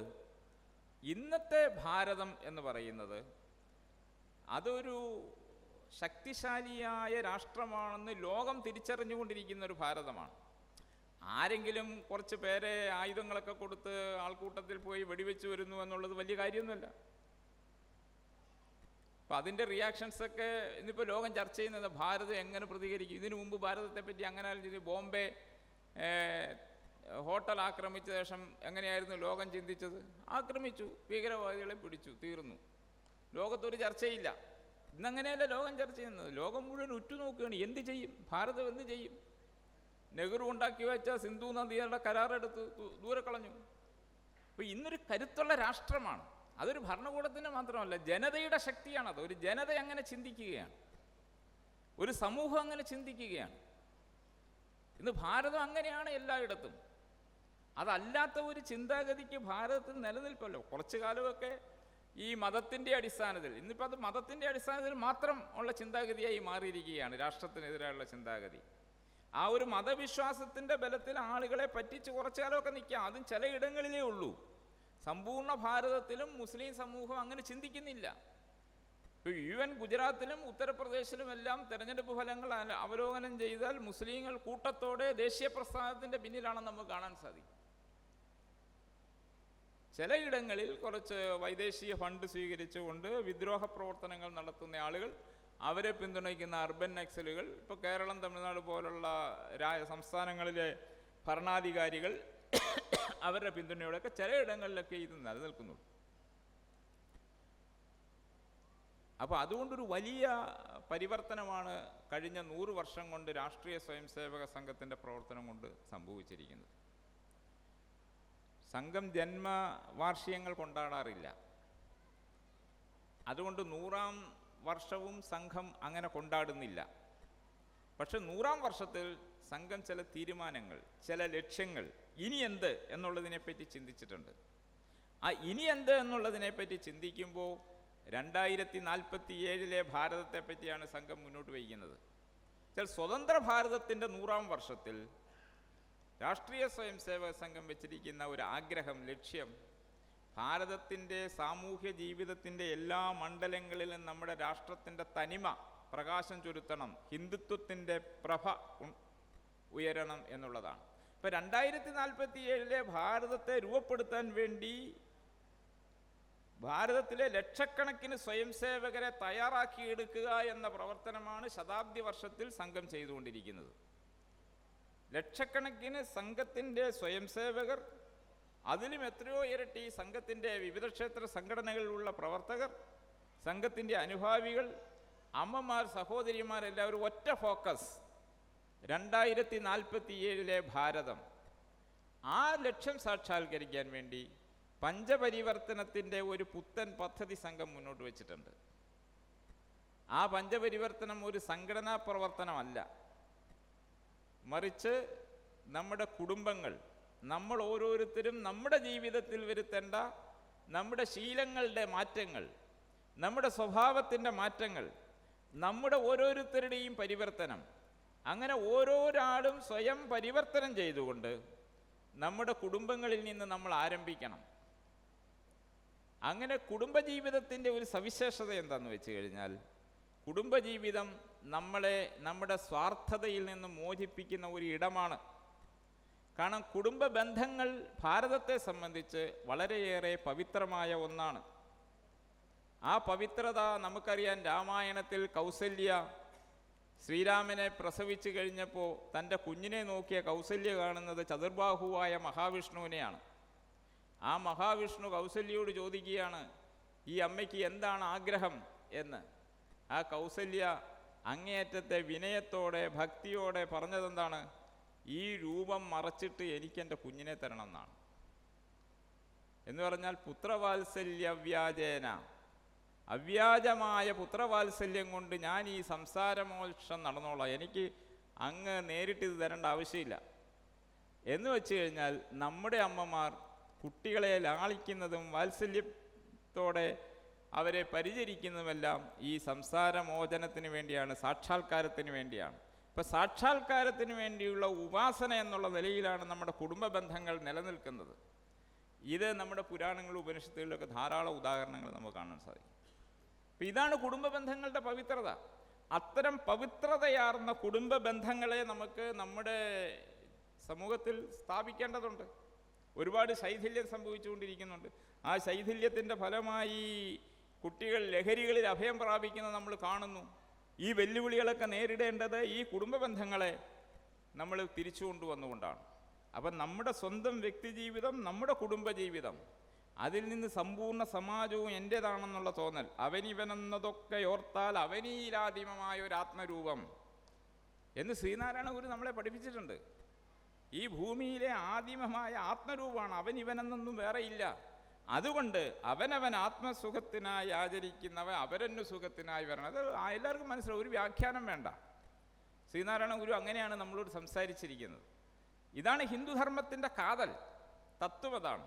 ഇന്നത്തെ ഭാരതം എന്ന് പറയുന്നത് അതൊരു ശക്തിശാലിയായ രാഷ്ട്രമാണെന്ന് ലോകം തിരിച്ചറിഞ്ഞുകൊണ്ടിരിക്കുന്ന ഒരു ഭാരതമാണ്. ആരെങ്കിലും കുറച്ച് പേരെ ആയുധങ്ങളൊക്കെ കൊടുത്ത് ആൾക്കൂട്ടത്തിൽ പോയി വെടിവെച്ച് വരുന്നു എന്നുള്ളത് വലിയ കാര്യമൊന്നുമല്ല. അപ്പം അതിൻ്റെ റിയാക്ഷൻസൊക്കെ ഇന്നിപ്പോൾ ലോകം ചർച്ച ചെയ്യുന്നത് ഭാരതം എങ്ങനെ പ്രതികരിക്കും. ഇതിനു മുമ്പ് ഭാരതത്തെപ്പറ്റി അങ്ങനെ ബോംബെ ഹോട്ടൽ ആക്രമിച്ച ശേഷം എങ്ങനെയായിരുന്നു ലോകം ചിന്തിച്ചത്? ആക്രമിച്ചു, ഭീകരവാദികളെ പിടിച്ചു, തീർന്നു. ലോകത്തൊരു ചർച്ചയില്ല. ഇന്നങ്ങനെയല്ല ലോകം ചർച്ച ചെയ്യുന്നത്. ലോകം മുഴുവൻ ഉറ്റുനോക്കുകയാണ്, എന്ത് ചെയ്യും, ഭാരതം എന്ത് ചെയ്യും. നെഹ്റു ഉണ്ടാക്കി വെച്ച സിന്ധു നദിയുടെ കരാറെടുത്ത് ദൂരെ കളഞ്ഞു. അപ്പോൾ ഇന്നൊരു കരുത്തുള്ള രാഷ്ട്രമാണ്. അതൊരു ഭരണകൂടത്തിൻ്റെ മാത്രമല്ല, ജനതയുടെ ശക്തിയാണത്. ഒരു ജനത അങ്ങനെ ചിന്തിക്കുകയാണ്, ഒരു സമൂഹം അങ്ങനെ ചിന്തിക്കുകയാണ്. ഇന്ന് ഭാരതം അങ്ങനെയാണ് എല്ലായിടത്തും. അതല്ലാത്ത ഒരു ചിന്താഗതിക്ക് ഭാരതത്തിൽ നിലനിൽപ്പല്ലോ. കുറച്ചു കാലമൊക്കെ ഈ മതത്തിൻ്റെ അടിസ്ഥാനത്തിൽ, ഇന്നിപ്പോൾ അത് മതത്തിൻ്റെ അടിസ്ഥാനത്തിൽ മാത്രം ഉള്ള ചിന്താഗതിയായി മാറിയിരിക്കുകയാണ് രാഷ്ട്രത്തിനെതിരായുള്ള ചിന്താഗതി. ആ ഒരു മതവിശ്വാസത്തിൻ്റെ ബലത്തിൽ ആളുകളെ പറ്റിച്ച് കുറച്ചു കാലമൊക്കെ നിൽക്കാം. അതും ചിലയിടങ്ങളിലേ ഉള്ളൂ. സമ്പൂർണ്ണ ഭാരതത്തിലും മുസ്ലിം സമൂഹം അങ്ങനെ ചിന്തിക്കുന്നില്ല. ഇപ്പോൾ ഈവൻ ഗുജറാത്തിലും ഉത്തർപ്രദേശിലുമെല്ലാം തെരഞ്ഞെടുപ്പ് ഫലങ്ങൾ അവലോകനം ചെയ്താൽ മുസ്ലിങ്ങൾ കൂട്ടത്തോടെ ദേശീയ പ്രസ്ഥാനത്തിൻ്റെ പിന്നിലാണെന്ന് നമുക്ക് കാണാൻ സാധിക്കും. ചിലയിടങ്ങളിൽ കുറച്ച് വൈദേശിക ഫണ്ട് സ്വീകരിച്ചുകൊണ്ട് വിദ്രോഹ പ്രവർത്തനങ്ങൾ നടത്തുന്ന ആളുകൾ, അവരെ പിന്തുണയ്ക്കുന്ന അർബൻ നക്സലുകൾ, ഇപ്പോൾ കേരളം, തമിഴ്നാട് പോലുള്ള സംസ്ഥാനങ്ങളിലെ ഭരണാധികാരികൾ അവരുടെ പിന്തുണയോടെയൊക്കെ ചിലയിടങ്ങളിലൊക്കെ ഇത് നിലനിൽക്കുന്നുള്ളൂ. അപ്പോൾ അതുകൊണ്ടൊരു വലിയ പരിവർത്തനമാണ് കഴിഞ്ഞ 100 വർഷം കൊണ്ട് രാഷ്ട്രീയ സ്വയംസേവക സംഘത്തിൻ്റെ പ്രവർത്തനം കൊണ്ട് സംഭവിച്ചിരിക്കുന്നത്. സംഘം ജന്മവാർഷികങ്ങൾ കൊണ്ടാടാറില്ല. അതുകൊണ്ട് 100ാം വർഷവും സംഘം അങ്ങനെ കൊണ്ടാടുന്നില്ല. പക്ഷെ 100ാം വർഷത്തിൽ സംഘം ചില തീരുമാനങ്ങൾ, ചില ലക്ഷ്യങ്ങൾ, ഇനി എന്ത് എന്നുള്ളതിനെപ്പറ്റി ചിന്തിച്ചിട്ടുണ്ട്. ആ ഇനി എന്ത് എന്നുള്ളതിനെപ്പറ്റി ചിന്തിക്കുമ്പോൾ 2047 ഭാരതത്തെ പറ്റിയാണ് സംഘം മുന്നോട്ട് വയ്ക്കുന്നത്. സ്വതന്ത്ര ഭാരതത്തിൻ്റെ 100ാം വർഷത്തിൽ രാഷ്ട്രീയ സ്വയംസേവക സംഘം വെച്ചിരിക്കുന്ന ഒരു ആഗ്രഹം, ലക്ഷ്യം, ഭാരതത്തിൻ്റെ സാമൂഹ്യ ജീവിതത്തിൻ്റെ എല്ലാ മണ്ഡലങ്ങളിലും നമ്മുടെ രാഷ്ട്രത്തിൻ്റെ തനിമ പ്രകാശം ചൊരുത്തണം, ഹിന്ദുത്വത്തിൻ്റെ പ്രഭ ഉയരണം എന്നുള്ളതാണ്. ഇപ്പോൾ 2047 ഭാരതത്തെ രൂപപ്പെടുത്താൻ വേണ്ടി ഭാരതത്തിലെ ലക്ഷക്കണക്കിന് സ്വയംസേവകരെ തയ്യാറാക്കിയെടുക്കുക എന്ന പ്രവർത്തനമാണ് ശതാബ്ദി വർഷത്തിൽ സംഘം ചെയ്തുകൊണ്ടിരിക്കുന്നത്. ലക്ഷക്കണക്കിന് സംഘത്തിൻ്റെ സ്വയംസേവകർ, അതിലും എത്രയോ ഇരട്ടി സംഘത്തിൻ്റെ വിവിധ ക്ഷേത്ര സംഘടനകളിലുള്ള പ്രവർത്തകർ, സംഘത്തിൻ്റെ അനുഭാവികൾ, അമ്മമാർ, സഹോദരിമാർ, എല്ലാവരും ഒറ്റ ഫോക്കസ് 2047 ഭാരതം. ആ ലക്ഷ്യം സാക്ഷാത്കരിക്കാൻ വേണ്ടി പഞ്ചപരിവർത്തനത്തിൻ്റെ ഒരു പുത്തൻ പദ്ധതി സംഘം മുന്നോട്ട് വച്ചിട്ടുണ്ട്. ആ പഞ്ചപരിവർത്തനം ഒരു സംഘടനാ പ്രവർത്തനമല്ല, മറിച്ച് നമ്മുടെ കുടുംബങ്ങൾ, നമ്മൾ ഓരോരുത്തരും നമ്മുടെ ജീവിതത്തിൽ വരുത്തേണ്ട നമ്മുടെ ശീലങ്ങളുടെ മാറ്റങ്ങൾ, നമ്മുടെ സ്വഭാവത്തിൻ്റെ മാറ്റങ്ങൾ, നമ്മുടെ ഓരോരുത്തരുടെയും പരിവർത്തനം, അങ്ങനെ ഓരോരാളും സ്വയം പരിവർത്തനം ചെയ്തുകൊണ്ട് നമ്മുടെ കുടുംബങ്ങളിൽ നിന്ന് നമ്മൾ ആരംഭിക്കണം. അങ്ങനെ കുടുംബജീവിതത്തിൻ്റെ ഒരു സവിശേഷത എന്താണെന്ന് വെച്ച് കഴിഞ്ഞാൽ, കുടുംബജീവിതം നമ്മളെ നമ്മുടെ സ്വാർത്ഥതയിൽ നിന്ന് മോചിപ്പിക്കുന്ന ഒരു ഇടമാണ്. കാരണം കുടുംബ ബന്ധങ്ങൾ ഭാരതത്തെ സംബന്ധിച്ച് വളരെയേറെ പവിത്രമായ ഒന്നാണ്. ആ പവിത്രത നമുക്കറിയാൻ, രാമായണത്തിൽ കൗസല്യ ശ്രീരാമനെ പ്രസവിച്ചു കഴിഞ്ഞപ്പോൾ തൻ്റെ കുഞ്ഞിനെ നോക്കിയ കൗസല്യ കാണുന്നത് ചതുർബാഹുവായ മഹാവിഷ്ണുവിനെയാണ്. ആ മഹാവിഷ്ണു കൗസല്യയോട് ചോദിക്കുകയാണ്, ഈ അമ്മയ്ക്ക് എന്താണ് ആഗ്രഹം എന്ന്. ആ കൗസല്യ അങ്ങേയറ്റത്തെ വിനയത്തോടെ ഭക്തിയോടെ പറഞ്ഞതെന്താണ്? ഈ രൂപം മറച്ചിട്ട് എനിക്കെൻ്റെ കുഞ്ഞിനെ തരണം എന്നാണ്. എന്ന് പറഞ്ഞാൽ പുത്രവാത്സല്യവ്യാജേന, അവ്യാജമായ പുത്രവാത്സല്യം കൊണ്ട് ഞാൻ ഈ സംസാരമോക്ഷം നടന്നോളാം, എനിക്ക് അങ്ങ് നേരിട്ടിത് തരേണ്ട ആവശ്യമില്ല എന്ന് വെച്ച് കഴിഞ്ഞാൽ, നമ്മുടെ അമ്മമാർ കുട്ടികളെ ലാളിക്കുന്നതും വാത്സല്യത്തോടെ അവരെ പരിചരിക്കുന്നതുമെല്ലാം ഈ സംസാരമോചനത്തിന് വേണ്ടിയാണ്, സാക്ഷാത്കാരത്തിന് വേണ്ടിയാണ്. ഇപ്പം സാക്ഷാത്കാരത്തിന് വേണ്ടിയുള്ള ഉപാസന എന്നുള്ള നിലയിലാണ് നമ്മുടെ കുടുംബ ബന്ധങ്ങൾ നിലനിൽക്കുന്നത്. ഇത് നമ്മുടെ പുരാണങ്ങളും ഉപനിഷത്തുകളിലൊക്കെ ധാരാളം ഉദാഹരണങ്ങൾ നമുക്ക് കാണാൻ സാധിക്കും. അപ്പം ഇതാണ് കുടുംബ ബന്ധങ്ങളുടെ പവിത്രത. അത്തരം പവിത്രതയാർന്ന കുടുംബ ബന്ധങ്ങളെ നമുക്ക് നമ്മുടെ സമൂഹത്തിൽ സ്ഥാപിക്കേണ്ടതുണ്ട്. ഒരുപാട് ശൈഥില്യം സംഭവിച്ചുകൊണ്ടിരിക്കുന്നുണ്ട്. ആ ശൈഥില്യത്തിൻ്റെ ഫലമായി കുട്ടികൾ ലഹരികളിൽ അഭയം പ്രാപിക്കുന്നത് നമ്മൾ കാണുന്നു. ഈ വെല്ലുവിളികളൊക്കെ നേരിടേണ്ടത് ഈ കുടുംബ ബന്ധങ്ങളെ നമ്മൾ തിരിച്ചു കൊണ്ടുവന്നുകൊണ്ടാണ്. അപ്പം നമ്മുടെ സ്വന്തം വ്യക്തിജീവിതം, നമ്മുടെ കുടുംബജീവിതം, അതിൽ നിന്ന് സമ്പൂർണ്ണ സമാജവും എൻ്റേതാണെന്നുള്ള തോന്നൽ, അവനിവനെന്നതൊക്കെ ഓർത്താൽ അവനീലാദിമമായ ഒരു ആത്മരൂപം എന്ന് ശ്രീനാരായണ ഗുരു നമ്മളെ പഠിപ്പിച്ചിട്ടുണ്ട്. ഈ ഭൂമിയിലെ ആദിമമായ ആത്മരൂപമാണ്, അവനിവനെന്നൊന്നും വേറെയില്ല. അതുകൊണ്ട് അവനവൻ ആത്മസുഖത്തിനായി ആചരിക്കുന്നവൻ അവരന്നു സുഖത്തിനായി വരണം. അത് എല്ലാവർക്കും മനസ്സിലാവും, ഒരു വ്യാഖ്യാനം വേണ്ട. ശ്രീനാരായണ ഗുരു അങ്ങനെയാണ് നമ്മളോട് സംസാരിച്ചിരിക്കുന്നത്. ഇതാണ് ഹിന്ദുധർമ്മത്തിൻ്റെ കാതൽ, തത്വം അതാണ്.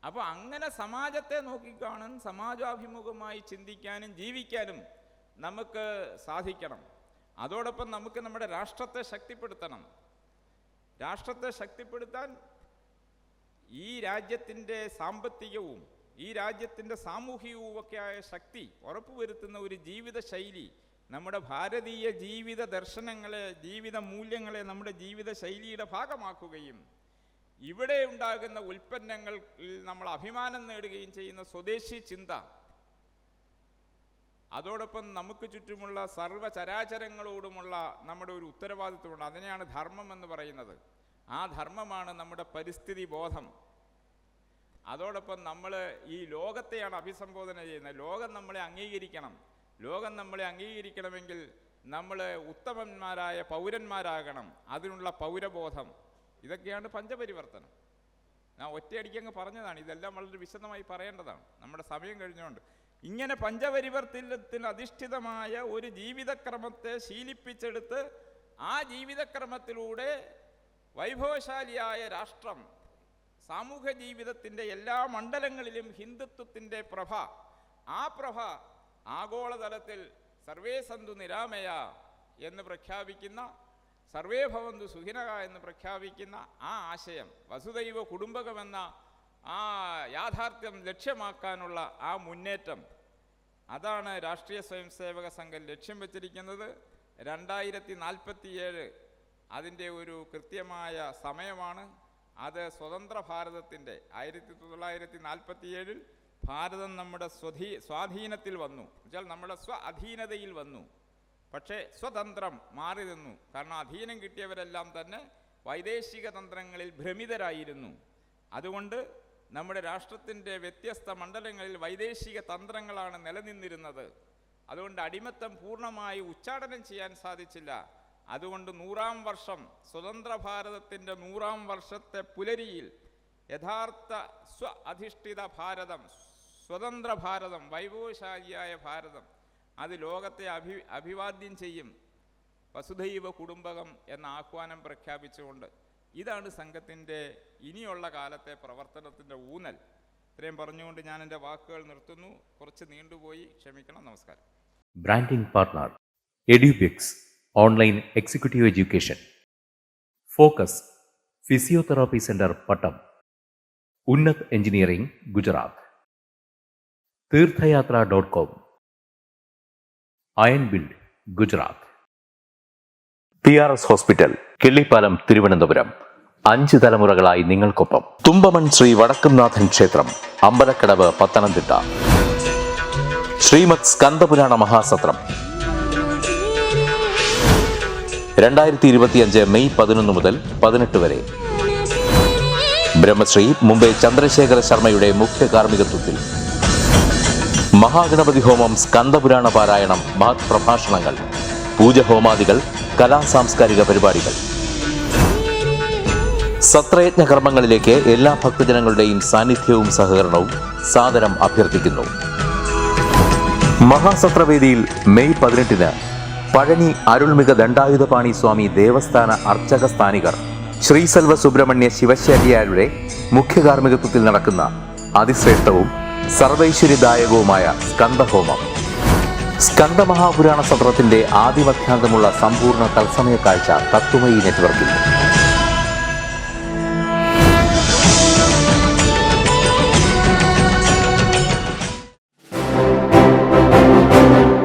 അപ്പോൾ അങ്ങനെ സമാജത്തെ നോക്കിക്കാണും സമാജാഭിമുഖമായി ചിന്തിക്കാനും ജീവിക്കാനും നമുക്ക് സാധിക്കണം. അതോടൊപ്പം നമുക്ക് നമ്മുടെ രാഷ്ട്രത്തെ ശക്തിപ്പെടുത്തണം. രാഷ്ട്രത്തെ ശക്തിപ്പെടുത്താൻ ഈ രാജ്യത്തിൻ്റെ സാമ്പത്തികവും ഈ രാജ്യത്തിൻ്റെ സാമൂഹികവും ഒക്കെയായ ശക്തി ഉറപ്പുവരുത്തുന്ന ഒരു ജീവിത ശൈലി, നമ്മുടെ ഭാരതീയ ജീവിത ദർശനങ്ങളെ, ജീവിത മൂല്യങ്ങളെ നമ്മുടെ ജീവിത ശൈലിയുടെ ഭാഗമാക്കുകയും ഇവിടെ ഉണ്ടാകുന്ന ഉൽപ്പന്നങ്ങളിൽ നമ്മൾ അഭിമാനം നേടുകയും ചെയ്യുന്ന സ്വദേശി ചിന്ത, അതോടൊപ്പം നമുക്ക് ചുറ്റുമുള്ള സർവ്വചരാചരങ്ങളോടുമുള്ള നമ്മുടെ ഒരു ഉത്തരവാദിത്വമുണ്ട്. അതിനെയാണ് ധർമ്മം എന്ന് പറയുന്നത്. ആ ധർമ്മമാണ് നമ്മുടെ പരിസ്ഥിതി ബോധം. അതോടൊപ്പം നമ്മൾ ഈ ലോകത്തെയാണ് അഭിസംബോധന ചെയ്യുന്നത്. ലോകം നമ്മളെ അംഗീകരിക്കണം. ലോകം നമ്മളെ അംഗീകരിക്കണമെങ്കിൽ നമ്മൾ ഉത്തമന്മാരായ പൗരന്മാരാകണം. അതിനുള്ള പൗരബോധം, ഇതൊക്കെയാണ് പഞ്ചപരിവർത്തനം. ഞാൻ ഒറ്റയടിക്കങ്ങ് പറഞ്ഞതാണ്, ഇതെല്ലാം വളരെ വിശദമായി പറയേണ്ടതാണ്, നമ്മുടെ സമയം കഴിഞ്ഞുകൊണ്ട്. ഇങ്ങനെ പഞ്ചപരിവർത്തനത്തിൽ അധിഷ്ഠിതമായ ഒരു ജീവിതക്രമത്തെ ശീലിപ്പിച്ചെടുത്ത് ആ ജീവിതക്രമത്തിലൂടെ വൈഭവശാലിയായ രാഷ്ട്രം, സാമൂഹ്യ ജീവിതത്തിൻ്റെ എല്ലാ മണ്ഡലങ്ങളിലും ഹിന്ദുത്വത്തിൻ്റെ പ്രഭ, ആ പ്രഭ ആഗോളതലത്തിൽ സർവേ സന്തു നിരാമയ എന്ന് പ്രഖ്യാപിക്കുന്ന, സർവേ ഭവന്തു സുഖിനഃ എന്ന് പ്രഖ്യാപിക്കുന്ന ആ ആശയം, വസുദൈവ കുടുംബകമെന്ന ആ യാഥാർത്ഥ്യം ലക്ഷ്യമാക്കാനുള്ള ആ മുന്നേറ്റം, അതാണ് രാഷ്ട്രീയ സ്വയംസേവക സംഘം ലക്ഷ്യം വച്ചിരിക്കുന്നത്. 2047 അതിൻ്റെ ഒരു കൃത്യമായ സമയമാണ്. അത് സ്വതന്ത്ര ഭാരതത്തിൻ്റെ 1947 ഭാരതം നമ്മുടെ സ്വാധീനത്തിൽ വന്നു, എന്നുവെച്ചാൽ നമ്മുടെ അധീനതയിൽ വന്നു. പക്ഷേ സ്വതന്ത്രം മാറി നിന്നു. കാരണം അധീനം കിട്ടിയവരെല്ലാം തന്നെ വൈദേശിക തന്ത്രങ്ങളിൽ ഭ്രമിതരായിരുന്നു. അതുകൊണ്ട് നമ്മുടെ രാഷ്ട്രത്തിൻ്റെ വ്യത്യസ്ത മണ്ഡലങ്ങളിൽ വൈദേശിക തന്ത്രങ്ങളാണ് നിലനിന്നിരുന്നത്. അതുകൊണ്ട് അടിമത്തം പൂർണ്ണമായി ഉച്ചാടനം ചെയ്യാൻ സാധിച്ചില്ല. അതുകൊണ്ട് 100-ാം വർഷം, സ്വതന്ത്ര ഭാരതത്തിൻ്റെ 100-ാം വർഷത്തെ പുലരിയിൽ യഥാർത്ഥ അധിഷ്ഠിത ഭാരതം, സ്വതന്ത്ര ഭാരതം, വൈഭവശാലിയായ ഭാരതം, അത് ലോകത്തെ അഭിവാദ്യം ചെയ്യും. വസുധൈവ കുടുംബകം എന്ന ആഹ്വാനം പ്രഖ്യാപിച്ചുകൊണ്ട് ഇതാണ് സംഘത്തിൻ്റെ ഇനിയുള്ള കാലത്തെ പ്രവർത്തനത്തിൻ്റെ ഊന്നൽ. ഇത്രയും പറഞ്ഞുകൊണ്ട് ഞാൻ എൻ്റെ വാക്കുകൾ നിർത്തുന്നു. കുറച്ച് നീണ്ടുപോയി, ക്ഷമിക്കണം. നമസ്കാരം. Branding partner Edubix online executive education, focus physiotherapy centre Pattom, Unnath engineering Gujarat, തീർത്ഥയാത്ര.com, iron build Gujarat, PRS hospital Killipalam Thiruvananthapuram. 5 തലമുറകളായി നിങ്ങൾക്കൊപ്പം. തുമ്പമൺ ശ്രീ വടക്കുംനാഥൻ ക്ഷേത്രം, അമ്പലക്കടവ്, പത്തനംതിട്ട. ശ്രീമദ് സ്കന്ദപുരാണ മഹാസത്രം 2025 മെയ് 11 മുതൽ 18 വരെ. ബ്രഹ്മശ്രീ മുംബൈ ചന്ദ്രശേഖര ശർമ്മയുടെ മുഖ്യ കാർമ്മികത്വത്തിൽ മഹാഗണപതി ഹോമം, സ്കന്ദപുരാണ പാരായണം, മഹത് പ്രഭാഷണങ്ങൾ, പൂജഹോമാദികൾ, കലാസാംസ്കാരിക പരിപാടികൾ. സത്രയജ്ഞ കർമ്മങ്ങളിലേക്ക് എല്ലാ ഭക്തജനങ്ങളുടെയും സാന്നിധ്യവും സഹകരണവും സാദരം അഭ്യർത്ഥിക്കുന്നു. മഹാസത്രവേദിയിൽ മെയ് 18 പഴനി അരുൾമിക ദണ്ഡായുധപാണി സ്വാമി ദേവസ്ഥാന അർച്ചക സ്ഥാനികർ ശ്രീസെൽവ സുബ്രഹ്മണ്യ ശിവശാരിയാരുടെ മുഖ്യ കാർമ്മികത്വത്തിൽ നടക്കുന്ന അതിശ്രേഷ്ഠവും സർവൈശ്വര്യദായകവുമായ സ്കന്ദഹോമം. സ്കന്ദമഹാപുരാണ സത്രത്തിന്റെ ആദിമധ്യാന്തമുള്ള സമ്പൂർണ്ണ തത്സമയ കാഴ്ച തത്വമയി നെറ്റ്വർക്കിൽ.